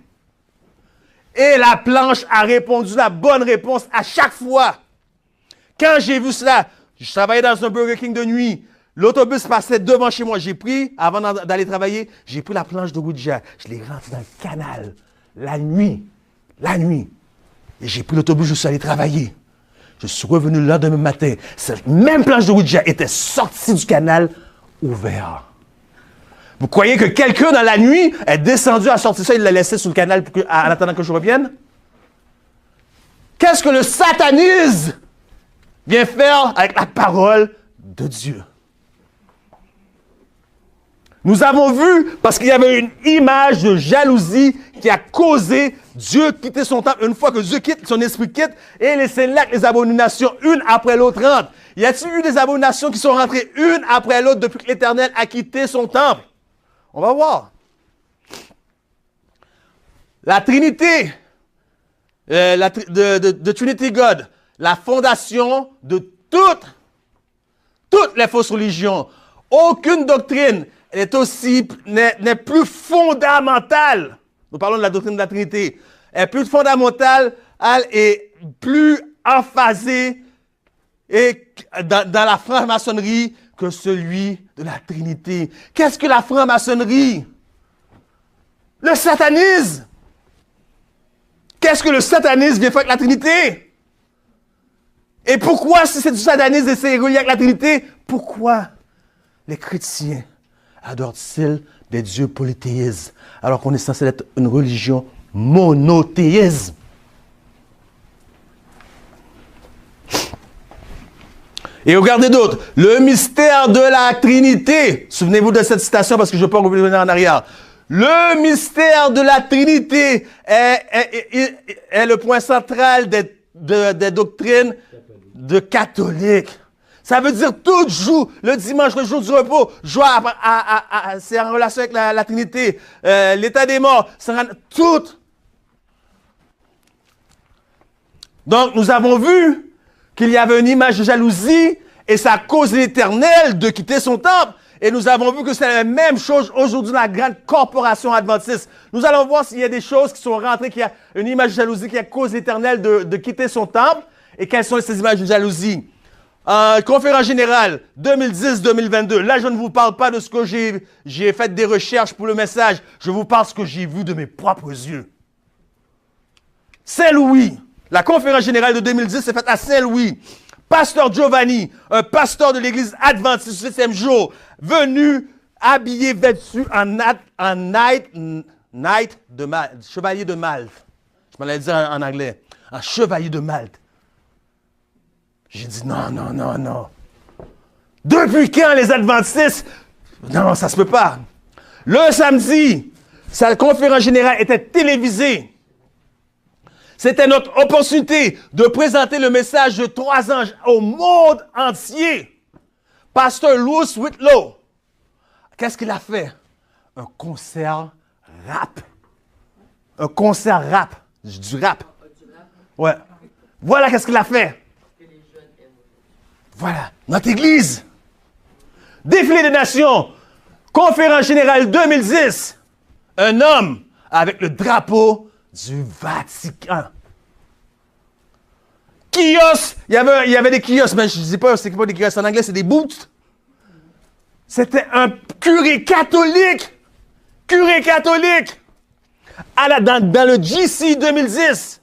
Et la planche a répondu la bonne réponse à chaque fois. Quand j'ai vu cela, je travaillais dans un Burger King de nuit. L'autobus passait devant chez moi. J'ai pris, avant d'aller travailler, j'ai pris la planche de Ouija. Je l'ai rentrée dans le canal. La nuit. Et j'ai pris l'autobus, je suis allé travailler. Je suis revenu le lendemain matin. Cette même planche de Ouija était sortie du canal, ouvert. Vous croyez que quelqu'un dans la nuit est descendu à sortir ça, il l'a laissé sous le canal en attendant que je revienne? Qu'est-ce que le satanisme vient faire avec la parole de Dieu? Nous avons vu, parce qu'il y avait une image de jalousie qui a causé Dieu quitter son temple. Une fois que Dieu quitte, son esprit quitte, et les abominations, une après l'autre rentrent. Y a-t-il eu des abominations qui sont rentrées une après l'autre depuis que l'Éternel a quitté son temple? On va voir. La Trinité, de Trinity God, la fondation de toutes les fausses religions. Aucune doctrine n'est plus fondamentale. Nous parlons de la doctrine de la Trinité. Elle est plus fondamentale et plus emphasée dans la franc-maçonnerie que celui de la Trinité. Qu'est-ce que la franc-maçonnerie? Le satanisme. Qu'est-ce que le satanisme vient faire avec la Trinité? Et pourquoi, si c'est du satanisme et c'est relié avec la Trinité, pourquoi les chrétiens adorent-ils des dieux polythéistes alors qu'on est censé être une religion monothéisme? Et regardez d'autres. Le mystère de la Trinité. Souvenez-vous de cette citation parce que je ne peux pas revenir en arrière. Le mystère de la Trinité est le point central des doctrines de catholiques. Ça veut dire tout jour, le dimanche, le jour du repos, c'est en relation avec la Trinité. L'état des morts, tout. Donc, nous avons vu qu'il y avait une image de jalousie et ça cause l'Éternel de quitter son temple. Et nous avons vu que c'est la même chose aujourd'hui dans la grande corporation adventiste. Nous allons voir s'il y a des choses qui sont rentrées, qu'il y a une image de jalousie qui a causé l'Éternel de quitter son temple. Et quelles sont ces images de jalousie? Conférence générale 2010-2022. Là, je ne vous parle pas de ce que j'ai fait des recherches pour le message. Je vous parle de ce que j'ai vu de mes propres yeux. Saint-Louis. La conférence générale de 2010 s'est faite à Saint-Louis. Pasteur Giovanni, un pasteur de l'église adventiste du 7e jour, venu habillé, vêtu en chevalier de Malte. Je m'en allais dire en anglais. Un chevalier de Malte. J'ai dit non. Depuis quand les adventistes? Non, ça se peut pas. Le samedi, sa conférence générale était télévisée. C'était notre opportunité de présenter le message de 3 anges au monde entier. Pasteur Louis Whitlow, qu'est-ce qu'il a fait? Un concert rap. Un concert rap. Du rap. Ouais. Voilà qu'est-ce qu'il a fait. Voilà. Notre église. Défilé des nations. Conférence générale 2010. Un homme avec le drapeau du Vatican. Kiosque. Il y avait des kiosques, mais je ne sais pas, c'est pas des kiosques en anglais, c'est des booths. C'était un curé catholique. Curé catholique. Dans le GC 2010.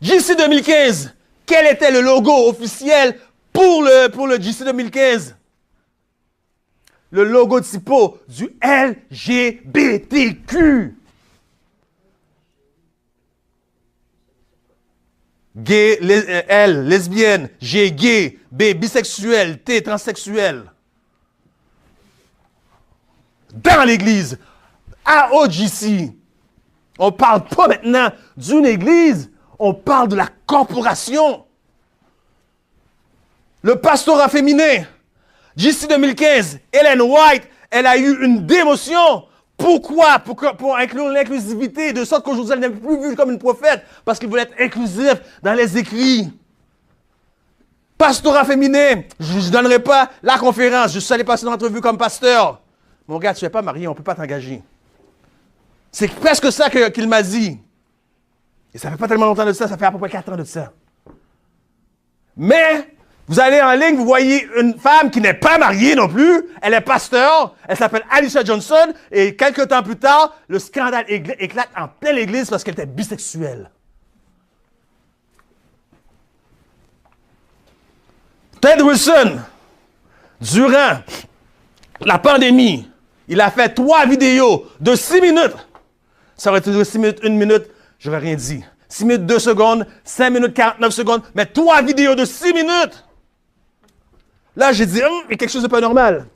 GC 2015. Quel était le logo officiel pour le GC 2015? Le logo typo du LGBTQ. Gay, L, lesbienne, G, gay, B, bisexuel, T, transsexuel. Dans l'église, à OGC, on ne parle pas maintenant d'une église, on parle de la corporation. Le pastorat féminin, GC 2015, Ellen White, elle a eu une démotion. Pourquoi? Pour inclure l'inclusivité, de sorte qu'aujourd'hui, elle n'est plus vue comme une prophète, parce qu'il voulait être inclusif dans les écrits. Pastorat féminin, je ne donnerai pas la conférence, je suis allé passer une entrevue comme pasteur. Mon gars, tu n'es pas marié, on ne peut pas t'engager. C'est presque ça qu'il m'a dit. Et ça ne fait pas tellement longtemps de ça, ça fait à peu près 4 ans de ça. Mais, vous allez en ligne, vous voyez une femme qui n'est pas mariée non plus, elle est pasteur, elle s'appelle Alicia Johnson, et quelques temps plus tard, le scandale éclate en pleine église parce qu'elle était bisexuelle. Ted Wilson, durant la pandémie, il a fait 3 vidéos de 6 minutes. Ça aurait été 6 minutes, 1 minute, j'aurais rien dit. 6 minutes, 2 secondes, 5 minutes, 49 secondes, mais 3 vidéos de 6 minutes. Là, j'ai dit, il y a quelque chose de pas normal.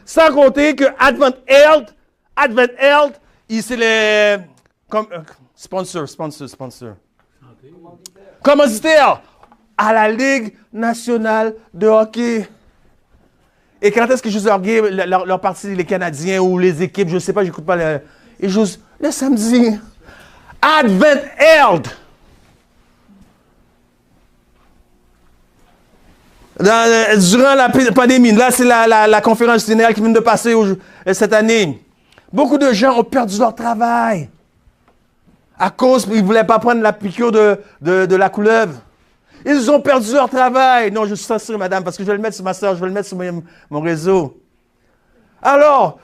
Sans compter que Advent Health, c'est les... sponsor. Commanditaire à la Ligue nationale de hockey. Et quand est-ce qu'ils jouent leur game, leur partie, les Canadiens ou les équipes, je ne sais pas, j'écoute pas. Ils le samedi. Advent held. Durant la pandémie, là c'est la conférence générale qui vient de passer cette année. Beaucoup de gens ont perdu leur travail à cause qu'ils ne voulaient pas prendre la piqûre de la couleuvre. Ils ont perdu leur travail. Non, je suis censuré, madame, parce que je vais le mettre sur ma soeur, je vais le mettre sur mon réseau. Alors,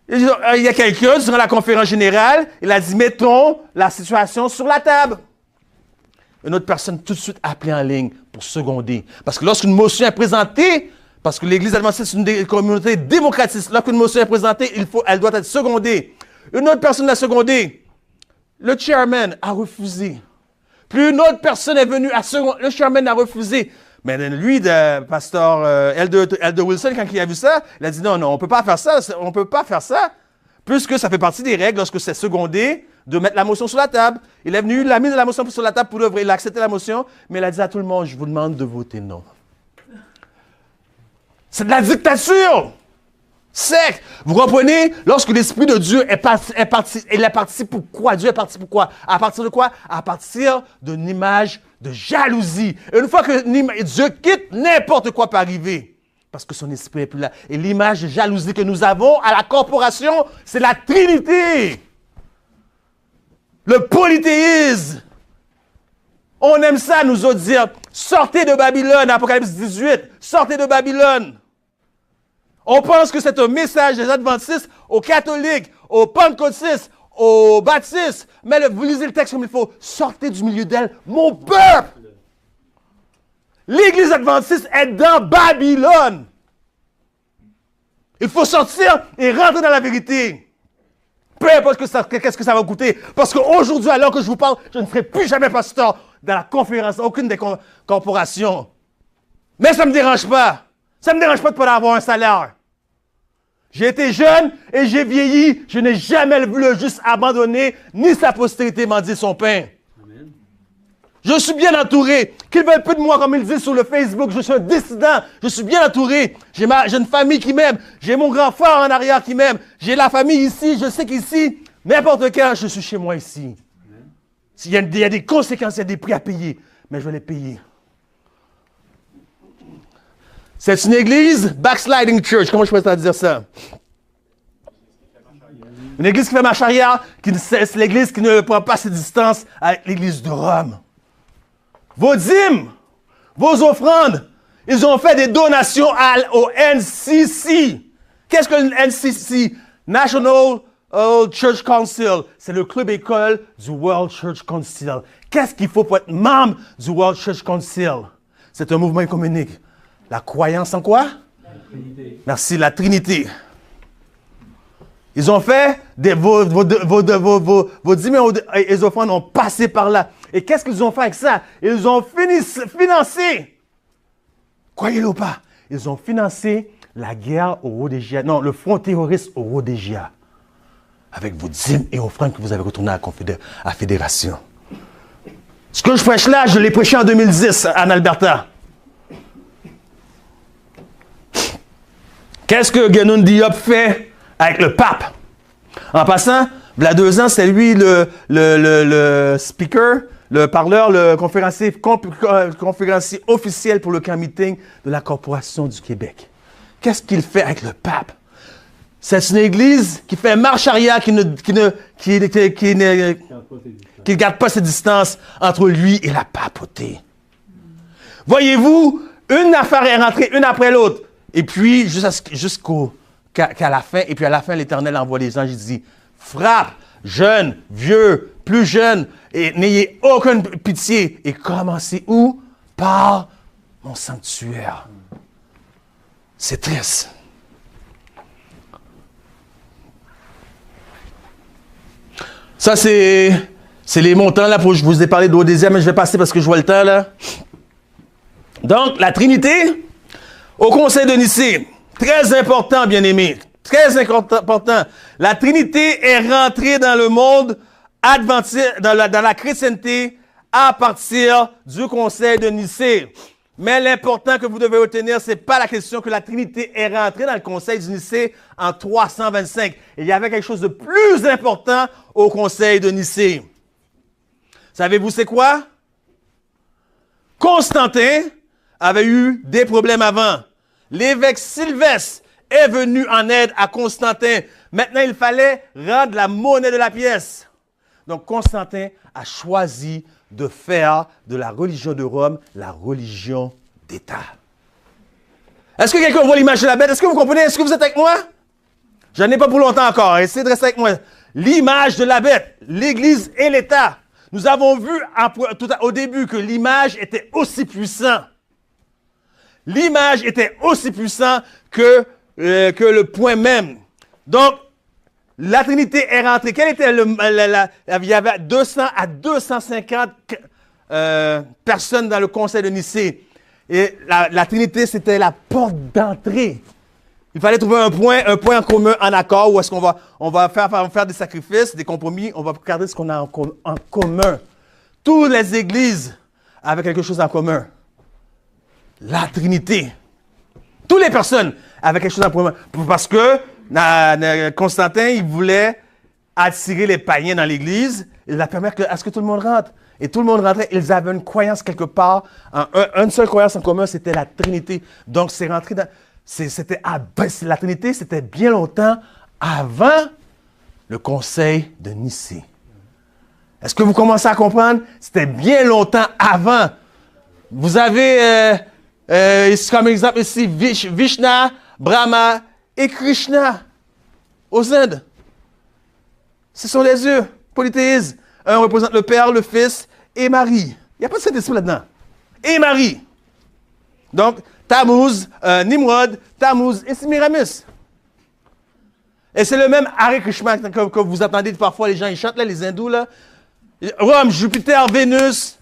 il y a quelqu'un, durant la conférence générale, il a dit, mettons la situation sur la table. Une autre personne tout de suite appelée en ligne pour seconder. Parce que lorsqu'une motion est présentée, parce que l'Église adventiste est une communauté démocratique, lorsqu'une motion est présentée, elle doit être secondée. Une autre personne l'a secondée. Le chairman a refusé. Puis une autre personne est venue à seconder. Le chairman a refusé. Mais lui, le pasteur Elder Wilson, quand il a vu ça, il a dit non, on ne peut pas faire ça. On ne peut pas faire ça. Puisque ça fait partie des règles lorsque c'est secondé de mettre la motion sur la table. Il est venu, il a mis la motion sur la table pour l'œuvre. Il a accepté la motion, mais il a dit à tout le monde, je vous demande de voter non. C'est de la dictature sec. Vous comprenez? Lorsque l'Esprit de Dieu est parti, il est parti pour quoi? Dieu est parti pour quoi? À partir de quoi? À partir d'une image de jalousie. Et une fois que Dieu quitte, n'importe quoi peut arriver. Parce que son esprit n'est plus là. Et l'image de jalousie que nous avons à la corporation, c'est la Trinité. Le polythéisme. On aime ça, nous autres, dire, sortez de Babylone, Apocalypse 18, sortez de Babylone. On pense que c'est un message des adventistes aux catholiques, aux pentecôtistes, aux baptistes. Mais vous lisez le texte comme il faut. Sortez du milieu d'elle, mon peuple. L'Église adventiste est dans Babylone. Il faut sortir et rentrer dans la vérité. Peu importe qu'est-ce que ça va coûter. Parce qu'aujourd'hui, alors que je vous parle, je ne serai plus jamais pasteur dans la conférence, aucune des corporations. Mais ça ne me dérange pas. Ça ne me dérange pas de ne pas avoir un salaire. J'ai été jeune et j'ai vieilli. Je n'ai jamais vu le juste abandonner, ni sa postérité mendier son pain. Amen. Je suis bien entouré. Qu'ils veulent peu de moi, comme ils disent sur le Facebook. Je suis un dissident. Je suis bien entouré. J'ai une famille qui m'aime. J'ai mon grand frère en arrière qui m'aime. J'ai la famille ici. Je sais qu'ici, n'importe quand, je suis chez moi ici. Il y a des conséquences, il y a des prix à payer. Mais je vais les payer. C'est une église backsliding church. Comment je peux dire ça? Une église qui fait marche arrière, c'est l'église qui ne prend pas ses distances avec l'église de Rome. Vos dîmes, vos offrandes, ils ont fait des donations au NCC. Qu'est-ce que le NCC? National Church Council. C'est le club école du World Church Council. Qu'est-ce qu'il faut pour être membre du World Church Council? C'est un mouvement écuménique. La croyance en quoi? La Trinité. Merci, la Trinité. Ils ont fait vos dîmes et vos offrandes ont passé par là. Et qu'est-ce qu'ils ont fait avec ça? Ils ont financé, croyez-le ou pas, ils ont financé la guerre au Rhodésia, non, le front terroriste au Rhodésia, avec vos dîmes et offrandes que vous avez retournées à la fédération. Ce que je prêche là, je l'ai prêché en 2010 en Alberta. Qu'est-ce que Genoun Diop fait avec le pape? En passant, il y a 2 ans, c'est lui le speaker, le parleur, le conférencier officiel pour le camp meeting de la Corporation du Québec. Qu'est-ce qu'il fait avec le pape? C'est une église qui fait marche arrière, qui ne garde pas ses distances entre lui et la papauté. Voyez-vous, une affaire est rentrée une après l'autre. Et puis, qu'à la fin, et puis à la fin, l'Éternel envoie les anges, il dit, frappe, jeune, vieux, plus jeune, et n'ayez aucune pitié. Et commencez où? Par mon sanctuaire. C'est triste. Ça, c'est les montants, là, je vous ai parlé de l'Odésia, mais je vais passer parce que je vois le temps, là. Donc, la Trinité, au Conseil de Nicée, très important, bien-aimés, très important. La Trinité est rentrée dans le monde adventiste, dans la chrétienté, à partir du Conseil de Nicée. Mais l'important que vous devez retenir, c'est pas la question que la Trinité est rentrée dans le Conseil de Nicée en 325. Il y avait quelque chose de plus important au Conseil de Nicée. Savez-vous c'est quoi? Constantin avait eu des problèmes avant. L'évêque Sylvestre est venu en aide à Constantin. Maintenant, il fallait rendre la monnaie de la pièce. Donc, Constantin a choisi de faire de la religion de Rome la religion d'État. Est-ce que quelqu'un voit l'image de la bête? Est-ce que vous comprenez? Est-ce que vous êtes avec moi? J'en ai pas pour longtemps encore. Essayez de rester avec moi. L'image de la bête, l'Église et l'État. Nous avons vu au début que l'image était aussi puissante. L'image était aussi puissante que le point même. Donc, la Trinité est rentrée. Quel était il y avait 200 à 250 personnes dans le conseil de Nicée. Et la Trinité, c'était la porte d'entrée. Il fallait trouver un point en commun, en accord, où est-ce qu'on va faire des sacrifices, des compromis, on va regarder ce qu'on a en commun. Toutes les églises avaient quelque chose en commun. La Trinité. Toutes les personnes avaient quelque chose en commun. Parce que Constantin, il voulait attirer les païens dans l'église, il a permis à ce que tout le monde rentre. Et tout le monde rentrait, ils avaient une croyance quelque part, une seule croyance en commun, c'était la Trinité. Donc, c'est rentré dans... la Trinité, c'était bien longtemps avant le conseil de Nicée. Est-ce que vous commencez à comprendre? C'était bien longtemps avant. Vous avez, comme exemple ici, Vishnu, Brahma et Krishna aux Indes. Ce sont les yeux polythéistes. Un représente le Père, le Fils et Marie. Il n'y a pas de Saint-Esprit là-dedans. Et Marie. Donc, Tammuz, Nimrod, Tammuz et Semiramis. Et c'est le même Hare Krishna que vous entendez parfois, les gens ils chantent, là, les hindous. Là. Rome, Jupiter, Vénus.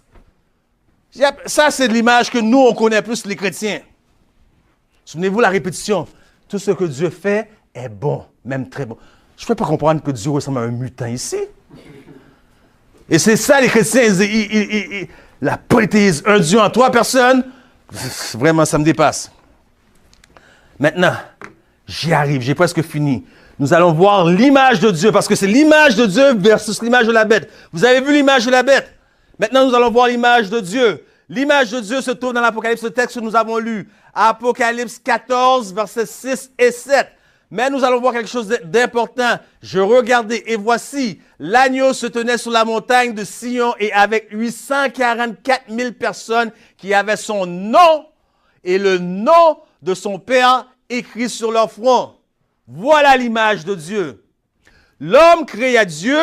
Ça, c'est de l'image que nous, on connaît plus, les chrétiens. Souvenez-vous la répétition. Tout ce que Dieu fait est bon, même très bon. Je ne peux pas comprendre que Dieu ressemble à un mutant ici. Et c'est ça, les chrétiens, la polythéisme, un Dieu en 3 personnes, vraiment, ça me dépasse. Maintenant, j'y arrive, j'ai presque fini. Nous allons voir l'image de Dieu, parce que c'est l'image de Dieu versus l'image de la bête. Vous avez vu l'image de la bête? Maintenant, nous allons voir l'image de Dieu. L'image de Dieu se trouve dans l'Apocalypse, le texte que nous avons lu. Apocalypse 14, versets 6 et 7. Mais nous allons voir quelque chose d'important. Je regardais et voici, l'agneau se tenait sur la montagne de Sion et avec 844 000 personnes qui avaient son nom et le nom de son Père écrit sur leur front. Voilà l'image de Dieu. L'homme créa Dieu,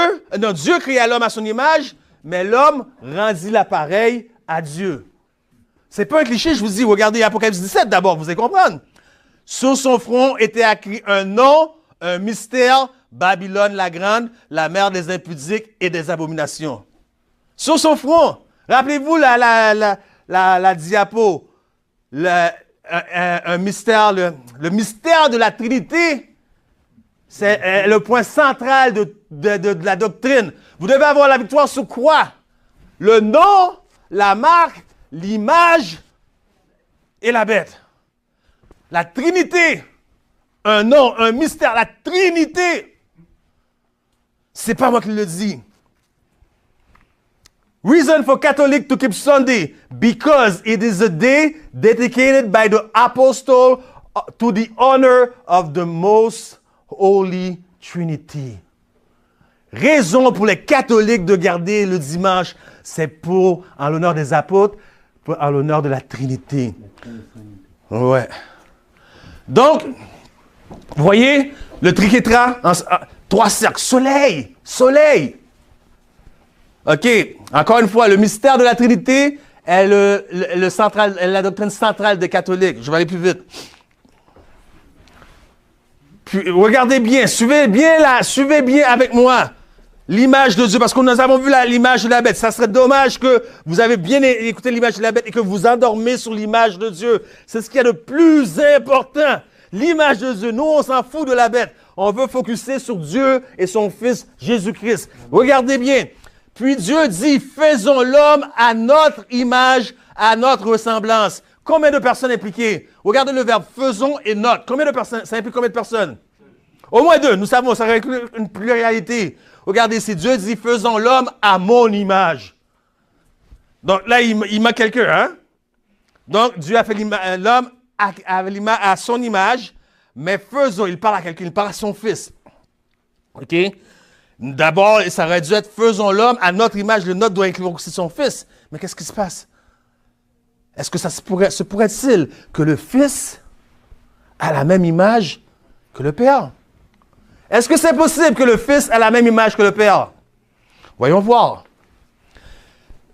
Dieu créa l'homme à son image, mais l'homme rendit l'appareil à Dieu. C'est pas un cliché, je vous dis, regardez Apocalypse 17 d'abord, vous allez comprendre. Sur son front était écrit un nom, un mystère, Babylone la grande, la mère des impudiques et des abominations. Sur son front, rappelez-vous la diapo, un mystère, le mystère de la Trinité, c'est le point central de la doctrine. Vous devez avoir la victoire sur quoi? Le nom, la marque, l'image et la bête. La Trinité, un nom, un mystère, la Trinité. C'est pas moi qui le dis. Reason for Catholic to keep Sunday, because it is a day dedicated by the apostle to the honor of the most holy Trinity. Raison pour les catholiques de garder le dimanche, c'est en l'honneur des apôtres, en l'honneur de la Trinité. Ouais. Donc, vous voyez, le triquetra, 3 cercles, soleil. OK, encore une fois, le mystère de la Trinité est la doctrine centrale des catholiques. Je vais aller plus vite. Puis, regardez bien, suivez bien avec moi l'image de Dieu, parce que nous avons vu l'image de la bête. Ça serait dommage que vous avez bien écouté l'image de la bête et que vous endormez sur l'image de Dieu. C'est ce qu'il y a de plus important. L'image de Dieu. Nous, on s'en fout de la bête. On veut focuser sur Dieu et son Fils Jésus-Christ. Regardez bien. Puis Dieu dit, faisons l'homme à notre image, à notre ressemblance. Combien de personnes impliquées? Regardez le verbe faisons et note. Combien de personnes? Ça implique combien de personnes? Au moins 2, nous savons, ça inclut une pluralité. Regardez ici, Dieu dit faisons l'homme à mon image. Donc là, il manque quelqu'un, hein? Donc Dieu a fait l'homme à son image, mais faisons, il parle à quelqu'un, il parle à son fils. OK? D'abord, ça aurait dû être faisons l'homme à notre image, le nôtre doit inclure aussi son fils. Mais qu'est-ce qui se passe? Est-ce que se pourrait-il que le fils a la même image que le père? Est-ce que c'est possible que le fils ait la même image que le père? Voyons voir.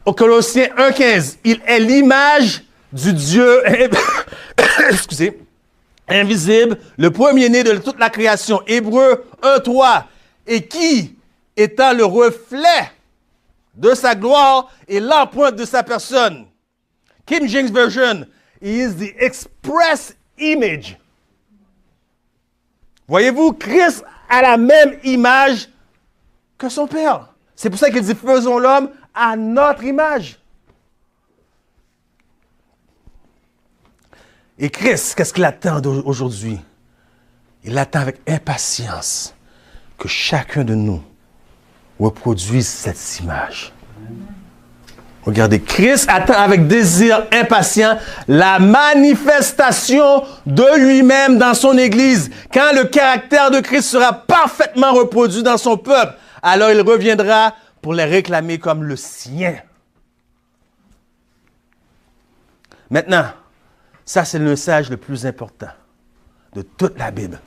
Au Colossiens 1,15, il est l'image du Dieu excusez, invisible, le premier-né de toute la création. Hébreux 1,3, et qui, étant le reflet de sa gloire et l'empreinte de sa personne. King James Version, he is the express image. Voyez-vous, Christ a la même image que son Père. C'est pour ça qu'il dit, faisons l'homme à notre image. Et Christ, qu'est-ce qu'il attend aujourd'hui? Il attend avec impatience que chacun de nous reproduise cette image. Regardez, Christ attend avec désir impatient la manifestation de lui-même dans son Église. Quand le caractère de Christ sera parfaitement reproduit dans son peuple, alors il reviendra pour les réclamer comme le sien. Maintenant, ça c'est le message le plus important de toute la Bible.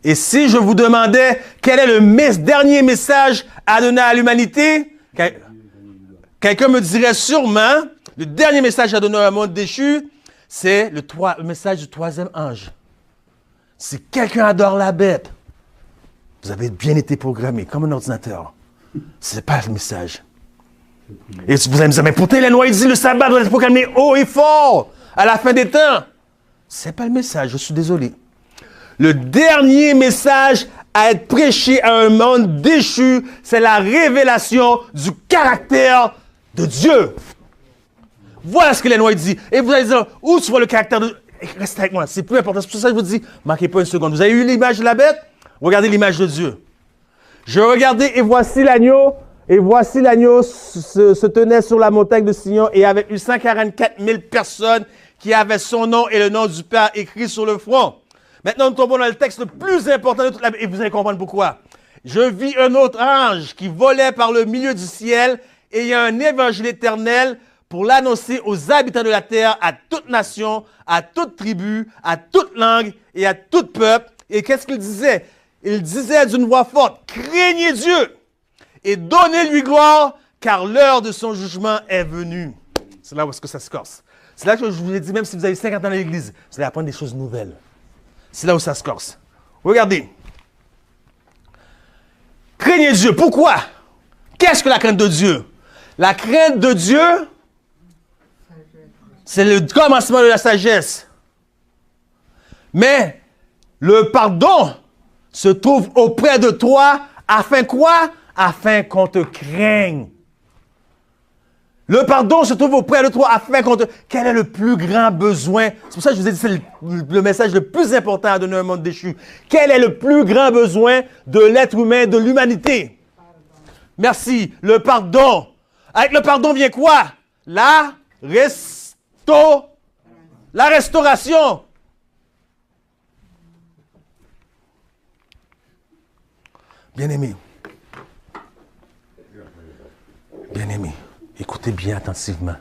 Et si je vous demandais quel est le dernier message à donner à l'humanité, quelqu'un me dirait sûrement, le dernier message à donner à un monde déchu, c'est le message du troisième ange. Si quelqu'un adore la bête, vous avez bien été programmé comme un ordinateur. Ce n'est pas le message. Et vous allez me dire, mais pourtant, les noix, il dit le sabbat doit être proclamé haut et fort à la fin des temps. Ce n'est pas le message, je suis désolé. Le dernier message à être prêché à un monde déchu, c'est la révélation du caractère de Dieu. Voilà ce que les noix disent. Et vous allez dire, où tu vois le caractère de... Restez avec moi, c'est plus important. C'est pour ça que je vous dis, manquez pas une seconde. Vous avez eu l'image de la bête? Regardez l'image de Dieu. Je regardais et voici l'agneau se tenait sur la montagne de Sion et avait eu 144 000 personnes qui avaient son nom et le nom du Père écrit sur le front. Maintenant, nous tombons dans le texte le plus important de toute la Bible et vous allez comprendre pourquoi. Je vis un autre ange qui volait par le milieu du ciel ayant un évangile éternel pour l'annoncer aux habitants de la terre, à toute nation, à toute tribu, à toute langue et à tout peuple. Et qu'est-ce qu'il disait? Il disait d'une voix forte, craignez Dieu et donnez-lui gloire, car l'heure de son jugement est venue. C'est là où est-ce que ça se corse. C'est là que je vous ai dit, même si vous avez 50 ans dans l'église, vous allez apprendre des choses nouvelles. C'est là où ça se corse. Regardez. Craignez Dieu. Pourquoi? Qu'est-ce que la crainte de Dieu? La crainte de Dieu, c'est le commencement de la sagesse. Mais le pardon se trouve auprès de toi afin quoi? Afin qu'on te craigne. Le pardon se trouve auprès de toi afin qu'on te... Quel est le plus grand besoin? C'est pour ça que je vous ai dit, c'est le message le plus important à donner à un monde déchu. Quel est le plus grand besoin de l'être humain, de l'humanité? Merci. Le pardon. Avec le pardon vient quoi? La restauration. Bien-aimé. Bien-aimé. Écoutez bien attentivement.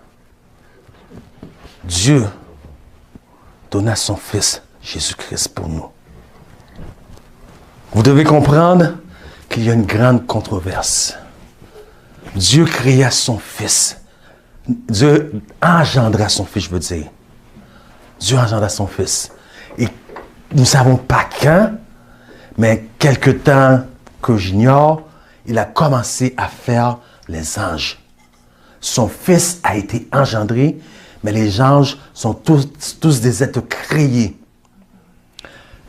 Dieu donna son Fils, Jésus-Christ, pour nous. Vous devez comprendre qu'il y a une grande controverse. Dieu créa son Fils. Dieu engendra son Fils, je veux dire. Dieu engendra son Fils. Et nous ne savons pas quand, mais quelque temps que j'ignore, il a commencé à faire les anges. Son Fils a été engendré, mais les anges sont tous des êtres créés.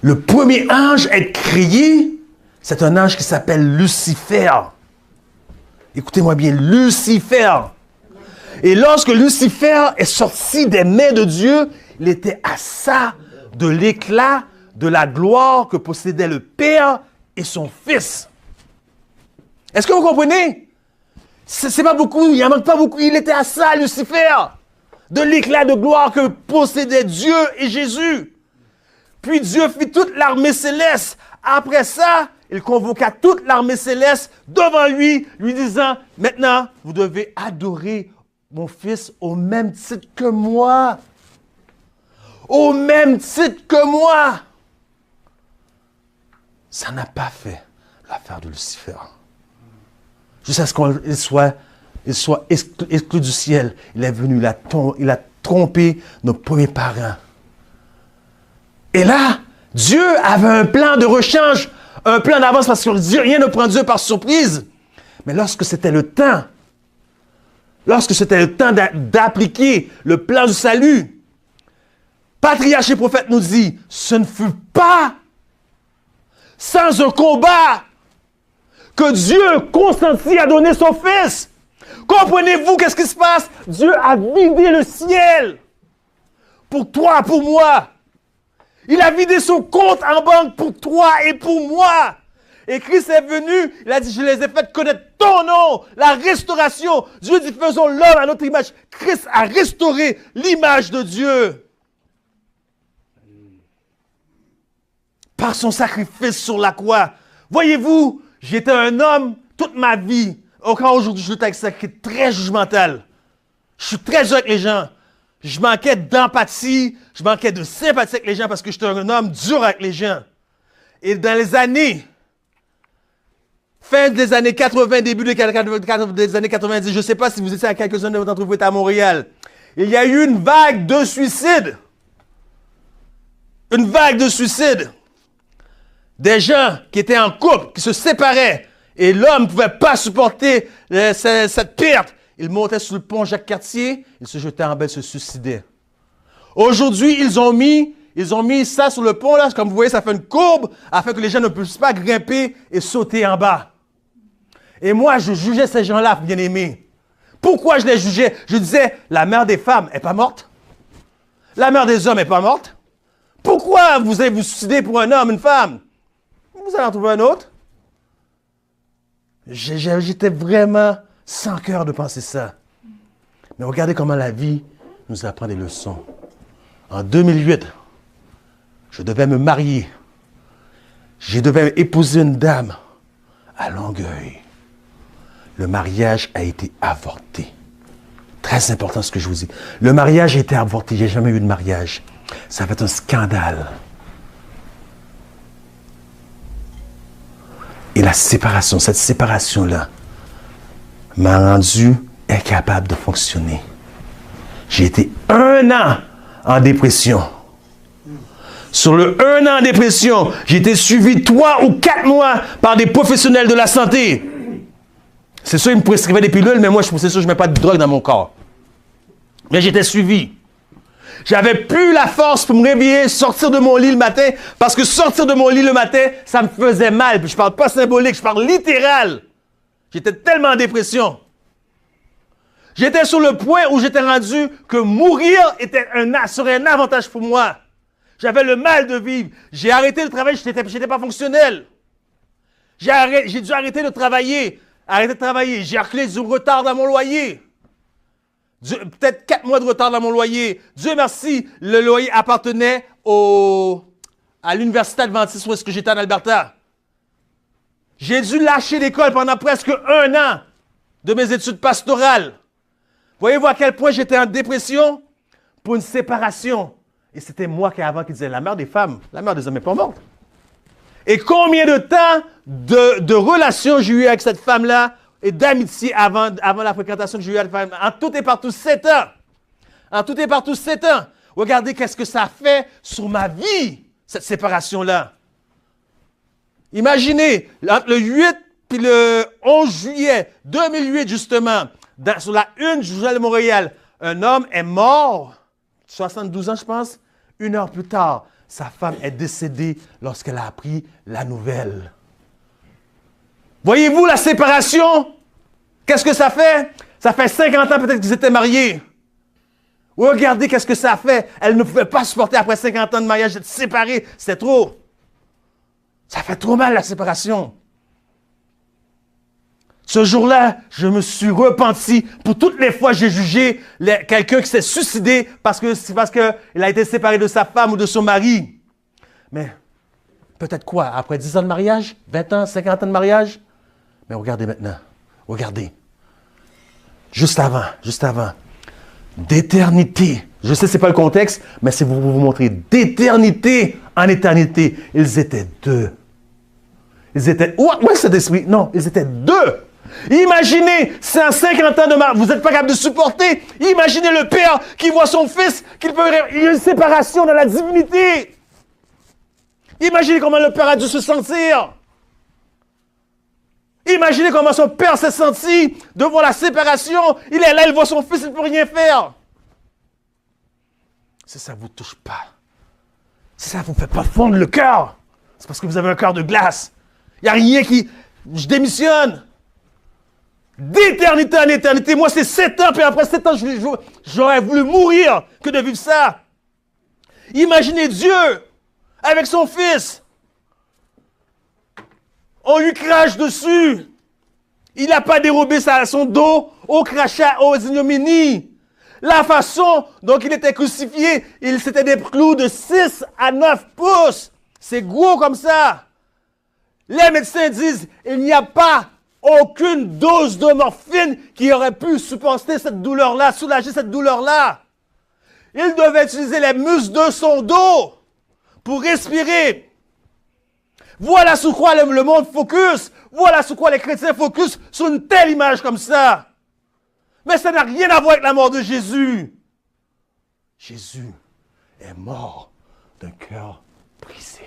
Le premier ange à être créé, c'est un ange qui s'appelle Lucifer. Écoutez-moi bien, Lucifer. Et lorsque Lucifer est sorti des mains de Dieu, il était à ça de l'éclat, de la gloire que possédait le Père et son Fils. Est-ce que vous comprenez? C'est pas beaucoup, il n'en manque pas beaucoup. Il était à ça, Lucifer, de l'éclat de gloire que possédait Dieu et Jésus. Puis Dieu fit toute l'armée céleste. Après ça, il convoqua toute l'armée céleste devant lui, lui disant, maintenant, vous devez adorer mon Fils au même titre que moi. Au même titre que moi. Ça n'a pas fait l'affaire de Lucifer. Jusqu'à ce qu'il soit exclu du ciel. Il est venu, il a trompé nos premiers parents. Et là, Dieu avait un plan de rechange, un plan d'avance parce que Dieu, rien ne prend Dieu par surprise. Mais lorsque c'était le temps d'appliquer le plan du salut, patriarche et prophète nous dit, ce ne fut pas sans un combat que Dieu consentit à donner son Fils. Comprenez-vous qu'est-ce qui se passe? Dieu a vidé le ciel pour toi, pour moi. Il a vidé son compte en banque pour toi et pour moi. Et Christ est venu, il a dit, je les ai fait connaître ton nom, la restauration. Dieu dit, faisons l'homme à notre image. Christ a restauré l'image de Dieu. Par son sacrifice sur la croix. Voyez-vous, j'étais un homme toute ma vie. Encore aujourd'hui, je lutte avec ça qui est très jugemental. Je suis très dur avec les gens. Je manquais d'empathie, je manquais de sympathie avec les gens parce que j'étais un homme dur avec les gens. Et dans les années, fin des années 80, début des années 90, je ne sais pas si vous étiez à quelques-uns d'entre vous à Montréal, il y a eu une vague de suicides. Une vague de suicides. Des gens qui étaient en couple, qui se séparaient, et l'homme ne pouvait pas supporter cette perte. Il montait sur le pont Jacques-Cartier, il se jetait en bas, il se suicidait. Aujourd'hui, ils ont mis ça sur le pont, là, comme vous voyez, ça fait une courbe, afin que les gens ne puissent pas grimper et sauter en bas. Et moi, je jugeais ces gens-là, bien-aimés. Pourquoi je les jugeais? Je disais, la mère des femmes n'est pas morte. La mère des hommes n'est pas morte. Pourquoi vous allez vous suicider pour un homme, une femme? Vous allez en trouver un autre. J'étais vraiment sans cœur de penser ça. Mais regardez comment la vie nous apprend des leçons. En 2008, je devais me marier. Je devais épouser une dame à Longueuil. Le mariage a été avorté. Très important ce que je vous dis. Le mariage a été avorté. Je n'ai jamais eu de mariage. Ça va être un scandale. Et la séparation, cette séparation-là, m'a rendu incapable de fonctionner. J'ai été 1 an en dépression. Sur le 1 an en dépression, j'ai été suivi 3 ou 4 mois par des professionnels de la santé. C'est sûr, ils me prescrivaient des pilules, mais moi, c'est sûr, je ne mets pas de drogue dans mon corps. Mais j'étais suivi. J'avais plus la force pour me réveiller, sortir de mon lit le matin, parce que sortir de mon lit le matin, ça me faisait mal. Puis je ne parle pas symbolique, je parle littéral. J'étais tellement en dépression. J'étais sur le point où j'étais rendu que mourir serait un avantage pour moi. J'avais le mal de vivre. J'ai arrêté le travail, je n'étais pas fonctionnel. J'ai dû arrêter de travailler. J'ai reculé du retard dans mon loyer. Peut-être 4 mois de retard dans mon loyer. Dieu merci, le loyer appartenait à l'université adventiste où est-ce que j'étais en Alberta. J'ai dû lâcher l'école pendant presque 1 an de mes études pastorales. Voyez-vous à quel point j'étais en dépression pour une séparation. Et c'était moi qui disais, la mère des femmes, la mère des hommes n'est pas morte. Et combien de temps de relations j'ai eu avec cette femme-là et d'amitié avant la fréquentation que j'ai eue avec la femme. En tout et partout 7 ans. En tout et partout 7 ans. Regardez qu'est-ce que ça fait sur ma vie, cette séparation-là. Imaginez, entre le 8 puis le 11 juillet 2008, justement, sur la une du Journal de Montréal, un homme est mort, 72 ans, je pense. 1 heure plus tard, sa femme est décédée lorsqu'elle a appris la nouvelle. Voyez-vous la séparation? Qu'est-ce que ça fait? Ça fait 50 ans peut-être qu'ils étaient mariés. Regardez qu'est-ce que ça a fait. Elle ne pouvait pas supporter après 50 ans de mariage d'être séparée. C'était trop. Ça fait trop mal la séparation. Ce jour-là, je me suis repenti pour toutes les fois que j'ai jugé quelqu'un qui s'est suicidé parce qu'il a été séparé de sa femme ou de son mari. Mais peut-être quoi? Après 10 ans de mariage? 20 ans? 50 ans de mariage? Mais regardez maintenant. Regardez. Juste avant. D'éternité. Je sais que ce n'est pas le contexte, mais c'est pour vous montrer. D'éternité en éternité. Ils étaient deux. Ils étaient... Où est cet esprit? Non, ils étaient deux. Imaginez, c'est un 50 ans de mariage, vous n'êtes pas capable de supporter. Imaginez le père qui voit son fils, il y a une séparation dans la divinité. Imaginez comment le père a dû se sentir. Imaginez comment son père s'est senti devant la séparation. Il est là, il voit son fils, il ne peut rien faire. Si ça ne vous touche pas, si ça ne vous fait pas fondre le cœur, c'est parce que vous avez un cœur de glace. Il n'y a rien qui... Je démissionne. D'éternité en éternité. Moi, c'est 7 ans, puis après 7 ans, j'aurais voulu mourir que de vivre ça. Imaginez Dieu avec son fils. On lui crache dessus. Il n'a pas dérobé son dos au crachat, aux ignominies. La façon dont il était crucifié, c'était des clous de 6 à 9 pouces. C'est gros comme ça. Les médecins disent, il n'y a pas aucune dose de morphine qui aurait pu supporter cette douleur-là, soulager cette douleur-là. Il devait utiliser les muscles de son dos pour respirer. Voilà sur quoi le monde focus. Voilà sur quoi les chrétiens focus sur une telle image comme ça. Mais ça n'a rien à voir avec la mort de Jésus. Jésus est mort d'un cœur brisé.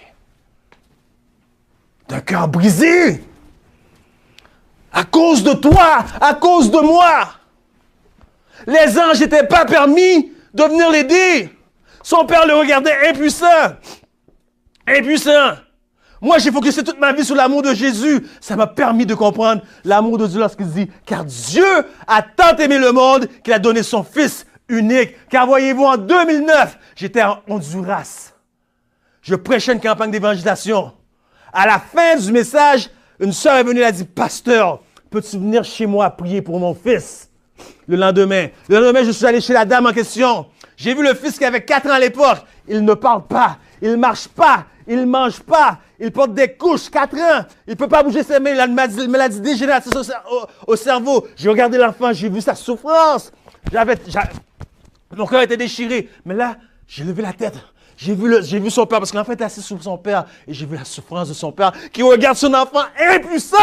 D'un cœur brisé. À cause de toi, à cause de moi. Les anges n'étaient pas permis de venir l'aider. Son père le regardait impuissant. Impuissant. Moi, j'ai focusé toute ma vie sur l'amour de Jésus. Ça m'a permis de comprendre l'amour de Dieu lorsqu'il dit « Car Dieu a tant aimé le monde qu'il a donné son Fils unique. » Car voyez-vous, en 2009, j'étais en Honduras. Je prêchais une campagne d'évangélisation. À la fin du message, une sœur est venue et a dit « Pasteur, peux-tu venir chez moi prier pour mon fils? » Le lendemain, je suis allé chez la dame en question. J'ai vu le fils qui avait 4 ans à l'époque. Il ne parle pas, il ne marche pas, il ne mange pas, il porte des couches, 4 ans. Il ne peut pas bouger ses mains, il a une maladie dégénérative au cerveau. J'ai regardé l'enfant, j'ai vu sa souffrance. Mon cœur était déchiré. Mais là, j'ai levé la tête. J'ai vu son père, parce que l'enfant était assis sur son père, et j'ai vu la souffrance de son père, qui regarde son enfant impuissant.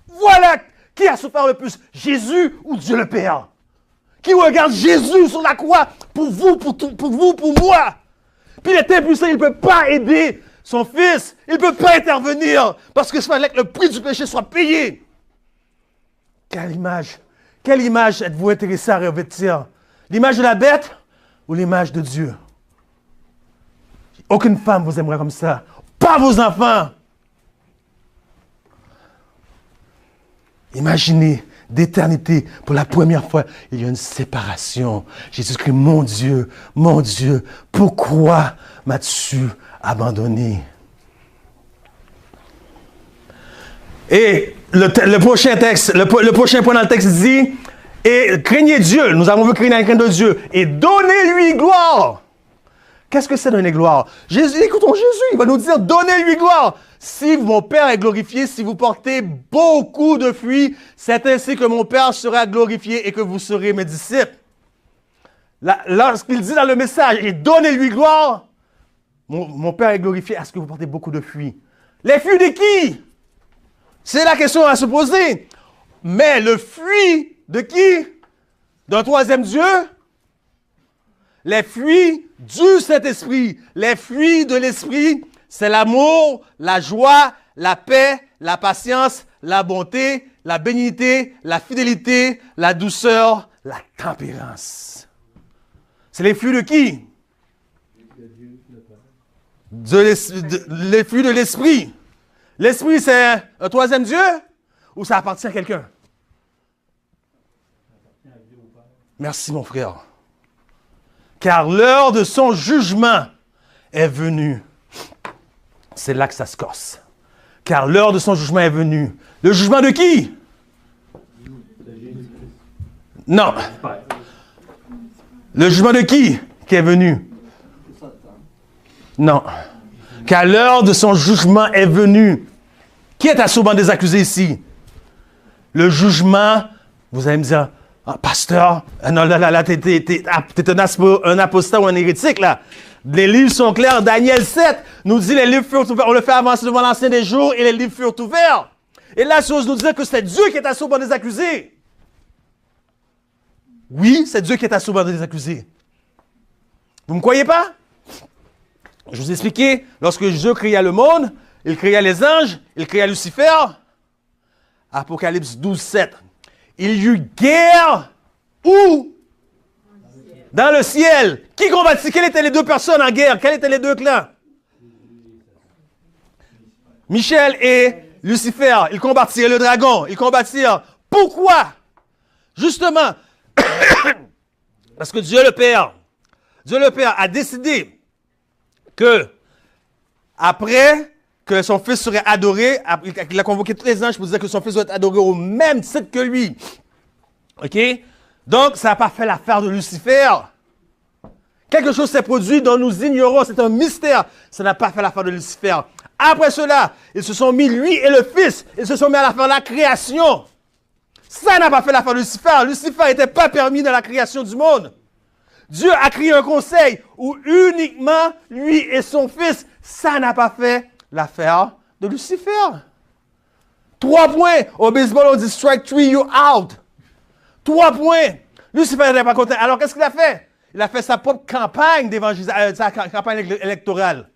Voilà qui a souffert le plus, Jésus ou Dieu le Père. Qui regarde Jésus sur la croix, pour vous, pour moi. Puis il est impuissant, il ne peut pas aider son fils, il ne peut pas intervenir, parce que il fallait que le prix du péché soit payé. Quelle image êtes-vous intéressé à revêtir? L'image de la bête ou l'image de Dieu? Aucune femme vous aimerait comme ça. Pas vos enfants. Imaginez d'éternité, pour la première fois, il y a une séparation. Jésus-Christ, mon Dieu, pourquoi m'as-tu abandonné? Et le prochain texte, le prochain point dans le texte dit, et craignez Dieu, nous avons vu craindre la crainte de Dieu, et donnez-lui gloire. Qu'est-ce que c'est donner gloire? Jésus, écoutons Jésus, il va nous dire, donnez-lui gloire. Si mon Père est glorifié, si vous portez beaucoup de fruits, c'est ainsi que mon Père sera glorifié et que vous serez mes disciples. Lorsqu'il dit dans le message, et donnez-lui gloire, mon Père est glorifié à ce que vous portez beaucoup de fruits. Les fruits de qui? C'est la question à se poser. Mais le fruit de qui? D'un troisième Dieu? Les fruits du Saint-Esprit, les fruits de l'Esprit, c'est l'amour, la joie, la paix, la patience, la bonté, la bénignité, la fidélité, la douceur, la tempérance. C'est les fruits de qui? Les fruits de l'Esprit. L'Esprit, c'est un troisième Dieu ou ça appartient à quelqu'un? Merci, mon frère. Car l'heure de son jugement est venue. C'est là que ça se corse. Car l'heure de son jugement est venue. Le jugement de qui? Non. Le jugement de qui est venu? Non. Car l'heure de son jugement est venue. Qui est assis au banc des accusés ici? Le jugement, vous allez me dire, ah, pasteur, non, là, t'es un apostat ou un hérétique, là. Les livres sont clairs. Daniel 7 nous dit les livres furent ouverts. On le fait avancer devant l'ancien des jours et les livres furent ouverts. Et là, chose nous dit que c'est Dieu qui est assis au banc des accusés. Oui, c'est Dieu qui est assis au banc des accusés. Vous ne me croyez pas? Je vous ai expliqué, lorsque Dieu créa le monde, il créa les anges, il créa Lucifer. Apocalypse 12, 7. Il y eut guerre où? Dans le ciel. Qui combattit? Quelles étaient les deux personnes en guerre? Quels étaient les deux clans? Michel et Lucifer. Ils combattirent le dragon. Ils combattirent. Pourquoi? Justement, parce que Dieu le Père a décidé que, après que son fils serait adoré, il a convoqué tous les anges pour dire que son fils doit être adoré au même titre que lui. OK? Donc, ça n'a pas fait l'affaire de Lucifer. Quelque chose s'est produit dont nous ignorons. C'est un mystère. Ça n'a pas fait l'affaire de Lucifer. Après cela, ils se sont mis, lui et le fils, ils se sont mis à la faire la création. Ça n'a pas fait l'affaire de Lucifer. Lucifer n'était pas permis dans la création du monde. Dieu a créé un conseil où uniquement lui et son fils, ça n'a pas fait l'affaire de Lucifer. 3 points. Au baseball, on dit strike 3, you out. 3 points. Lucifer n'était pas content. Alors, qu'est-ce qu'il a fait? Il a fait sa propre campagne d'évangélisation, sa campagne électorale.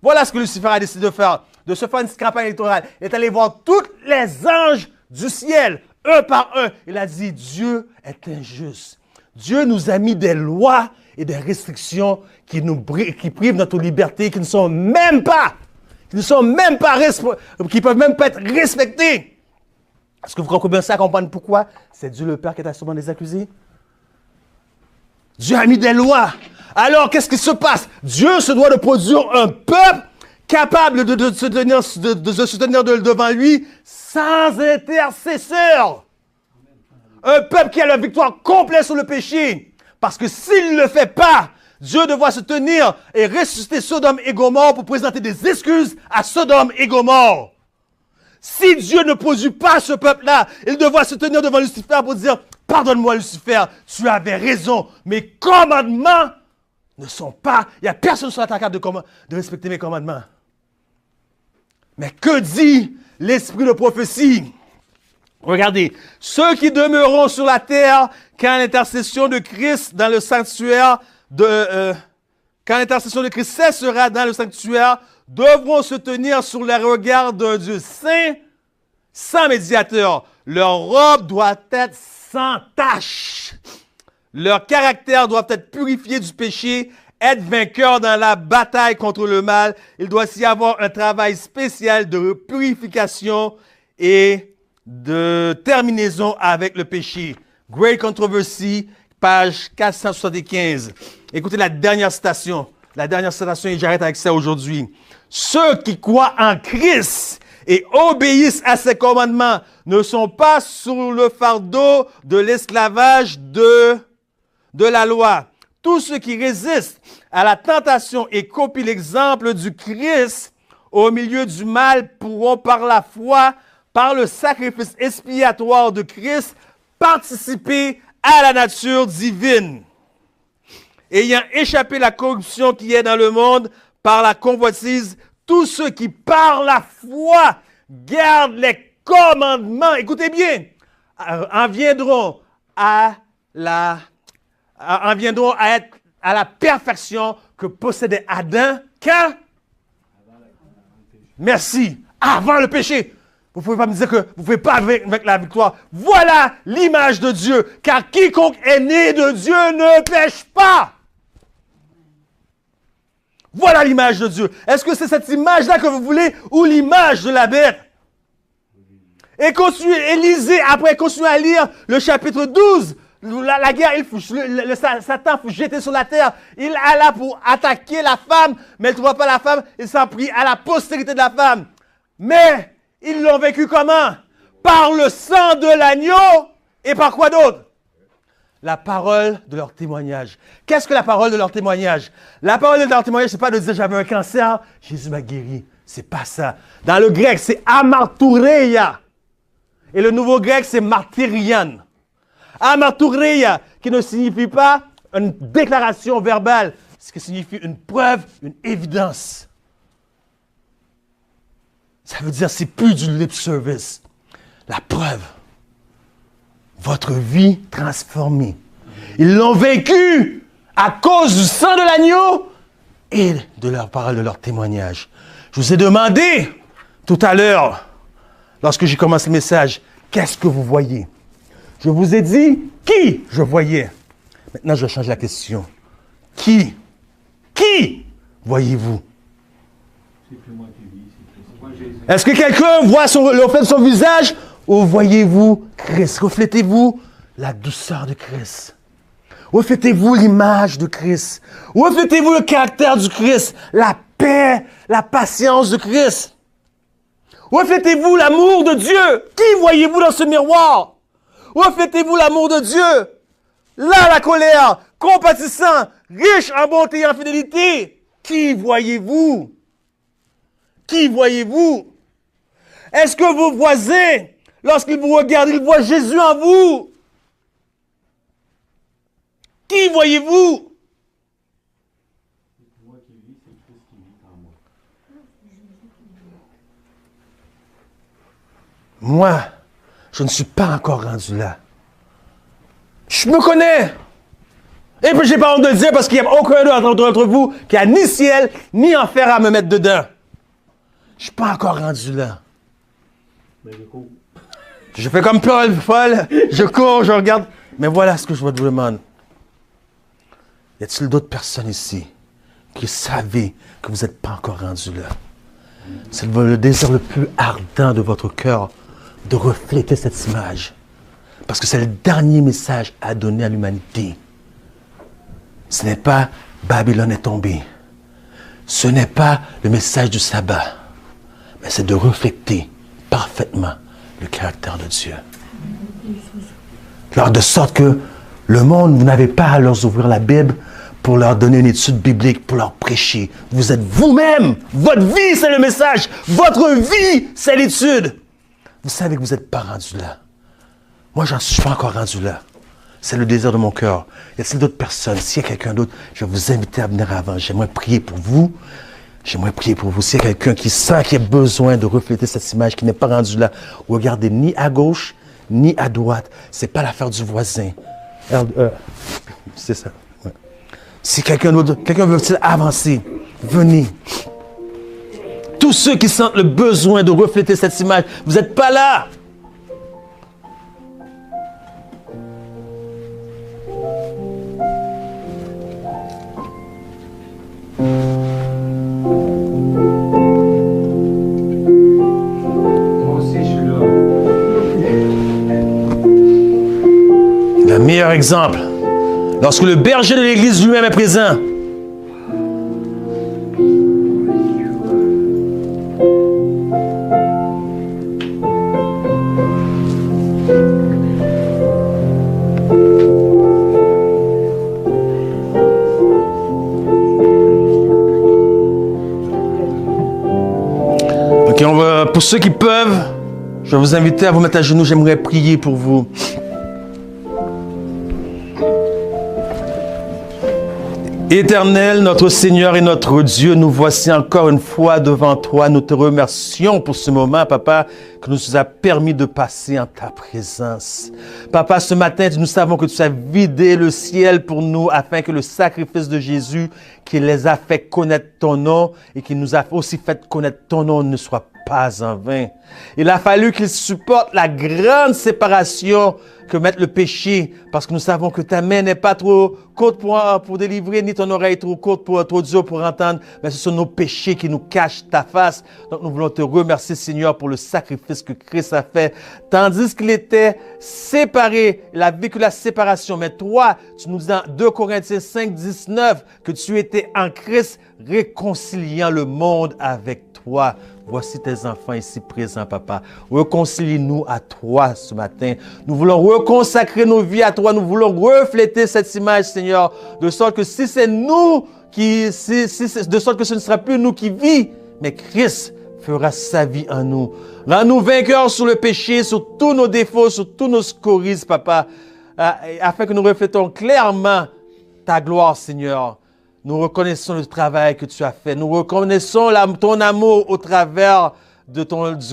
Voilà ce que Lucifer a décidé de faire. De se faire une campagne électorale. Il est allé voir tous les anges du ciel, un par un. Il a dit, Dieu est injuste. Dieu nous a mis des lois et des restrictions qui privent notre liberté, qui ne sont même pas, qui peuvent même pas être respectées. Est-ce que vous commencez à comprendre pourquoi c'est Dieu le Père qui est assis au banc des accusés? Dieu a mis des lois. Alors, qu'est-ce qui se passe? Dieu se doit de produire un peuple capable de se tenir devant lui sans intercesseur. Un peuple qui a la victoire complète sur le péché. Parce que s'il ne le fait pas, Dieu devra se tenir et ressusciter Sodome et Gomorrhe pour présenter des excuses à Sodome et Gomorrhe. Si Dieu ne produit pas ce peuple-là, il devra se tenir devant Lucifer pour dire « Pardonne-moi Lucifer, tu avais raison, mes commandements ne sont pas... Il n'y a personne sur la terre capable de respecter mes commandements. » Mais que dit l'esprit de prophétie? Regardez, ceux qui demeureront sur la terre quand l'intercession de Christ dans le sanctuaire quand l'intercession de Christ cessera dans le sanctuaire, devront se tenir sur le regard d'un Dieu saint, sans médiateur. Leur robe doit être sans tache. Leur caractère doit être purifié du péché, être vainqueur dans la bataille contre le mal. Il doit y avoir un travail spécial de purification et de terminaison avec le péché. Great Controversy, page 475. Écoutez la dernière citation. La dernière citation, et j'arrête avec ça aujourd'hui. Ceux qui croient en Christ et obéissent à ses commandements ne sont pas sous le fardeau de l'esclavage de la loi. Tous ceux qui résistent à la tentation et copient l'exemple du Christ au milieu du mal pourront par la foi, par le sacrifice expiatoire de Christ, participer à la nature divine. Ayant échappé la corruption qui est dans le monde par la convoitise, tous ceux qui par la foi gardent les commandements, écoutez bien, en viendront à être à la perfection que possédait Adam quand? Merci, avant le péché. Vous ne pouvez pas me dire que vous ne pouvez pas avec la victoire. Voilà l'image de Dieu. Car quiconque est né de Dieu ne pêche pas. Voilà l'image de Dieu. Est-ce que c'est cette image-là que vous voulez ou l'image de la bête? Et continuez à lire le chapitre 12 La guerre, Satan faut jeter sur la terre. Il est là pour attaquer la femme, mais il ne trouva pas la femme. Il s'en prit à la postérité de la femme. Mais ils l'ont vécu comment? Par le sang de l'agneau et par quoi d'autre? La parole de leur témoignage. Qu'est-ce que la parole de leur témoignage? La parole de leur témoignage, ce n'est pas de dire j'avais un cancer, Jésus m'a guéri. C'est pas ça. Dans le grec, c'est amartoureia. Et le nouveau grec, c'est martyrian. Amartoureia, qui ne signifie pas une déclaration verbale, ce qui signifie une preuve, une évidence. Ça veut dire c'est plus du lip service. La preuve. Votre vie transformée. Ils l'ont vécu à cause du sang de l'agneau et de leur parole, de leur témoignage. Je vous ai demandé tout à l'heure, lorsque j'ai commencé le message, qu'est-ce que vous voyez? Je vous ai dit qui je voyais. Maintenant, je change la question. Qui voyez-vous? Est-ce que quelqu'un voit le fait de son visage ou voyez-vous Christ? Reflétez-vous la douceur de Christ. Reflétez-vous l'image de Christ. Reflétez-vous le caractère du Christ, la paix, la patience de Christ. Reflétez-vous l'amour de Dieu. Qui voyez-vous dans ce miroir? Reflétez-vous l'amour de Dieu. Là, la colère, compatissant, riche en bonté et en fidélité. Qui voyez-vous? Qui voyez-vous? Est-ce que vos voisins, lorsqu'ils vous regardent, ils voient Jésus en vous? Qui voyez-vous? Moi, je ne suis pas encore rendu là. Je me connais. Et puis, je n'ai pas honte de le dire parce qu'il n'y a aucun d'entre vous qui a ni ciel, ni enfer à me mettre dedans. Je ne suis pas encore rendu là. Je fais comme Paul, je cours, je regarde. Mais voilà ce que je vous demande. Y a-t-il d'autres personnes ici qui savent que vous n'êtes pas encore rendu là? C'est le désir le plus ardent de votre cœur de refléter cette image. Parce que c'est le dernier message à donner à l'humanité. Ce n'est pas Babylone est tombée. Ce n'est pas le message du sabbat. Mais c'est de refléter parfaitement le caractère de Dieu. Alors, de sorte que le monde, vous n'avez pas à leur ouvrir la Bible pour leur donner une étude biblique, pour leur prêcher. Vous êtes vous-même. Votre vie, c'est le message. Votre vie, c'est l'étude. Vous savez que vous n'êtes pas rendu là. Moi, je ne suis pas encore rendu là. C'est le désir de mon cœur. Y a-t-il d'autres personnes? S'il y a quelqu'un d'autre, je vais vous inviter à venir avant. J'aimerais prier pour vous. J'aimerais prier pour vous. S'il y a quelqu'un qui sent qu'il a besoin de refléter cette image, qui n'est pas rendu là, regardez ni à gauche, ni à droite. Ce n'est pas l'affaire du voisin. C'est ça. Ouais. Si quelqu'un veut-il avancer, venez. Tous ceux qui sentent le besoin de refléter cette image, vous n'êtes pas là. Le meilleur exemple, lorsque le berger de l'église lui-même est présent. Ok, pour ceux qui peuvent, je vais vous inviter à vous mettre à genoux, j'aimerais prier pour vous. Éternel, notre Seigneur et notre Dieu, nous voici encore une fois devant toi. Nous te remercions pour ce moment, Papa, que nous a permis de passer en ta présence. Papa, ce matin, nous savons que tu as vidé le ciel pour nous afin que le sacrifice de Jésus qui les a fait connaître ton nom et qui nous a aussi fait connaître ton nom ne soit pas en vain. Il a fallu qu'il supporte la grande séparation que met le péché, parce que nous savons que ta main n'est pas trop courte pour délivrer, ni ton oreille trop courte trop dure pour entendre, mais ce sont nos péchés qui nous cachent ta face. Donc nous voulons te remercier, Seigneur, pour le sacrifice que Christ a fait, tandis qu'il était séparé, il a vécu la séparation. Mais toi, tu nous dis dans 2 Corinthiens 5, 19, que tu étais en Christ, réconciliant le monde avec toi. Voici tes enfants ici présents, Papa. Réconcilie-nous à toi ce matin. Nous voulons reconsacrer nos vies à toi. Nous voulons refléter cette image, Seigneur, de sorte que si c'est nous de sorte que ce ne sera plus nous qui vivons, mais Christ fera sa vie en nous. Rends-nous vainqueurs sur le péché, sur tous nos défauts, sur tous nos scories, Papa, afin que nous reflétons clairement ta gloire, Seigneur. Nous reconnaissons le travail que tu as fait. Nous reconnaissons ton amour au travers du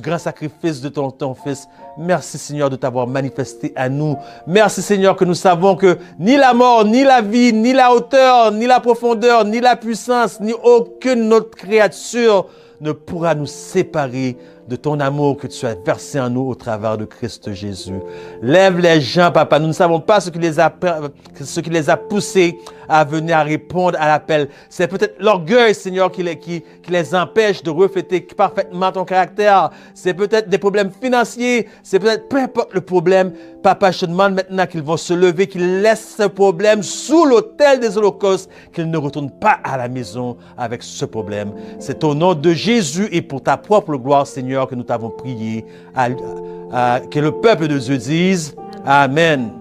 grand sacrifice de ton Fils. Merci, Seigneur, de t'avoir manifesté à nous. Merci, Seigneur, que nous savons que ni la mort, ni la vie, ni la hauteur, ni la profondeur, ni la puissance, ni aucune autre créature ne pourra nous séparer de ton amour que tu as versé en nous au travers de Christ Jésus. Lève les gens, Papa. Nous ne savons pas ce qui les a poussés à venir à répondre à l'appel. C'est peut-être l'orgueil, Seigneur, qui les empêche de refléter parfaitement ton caractère. C'est peut-être des problèmes financiers. C'est peut-être, peu importe le problème, Papa, je te demande maintenant qu'ils vont se lever, qu'ils laissent ce problème sous l'autel des holocaustes, qu'ils ne retournent pas à la maison avec ce problème. C'est au nom de Jésus et pour ta propre gloire, Seigneur, que nous t'avons prié. Que le peuple de Dieu dise Amen.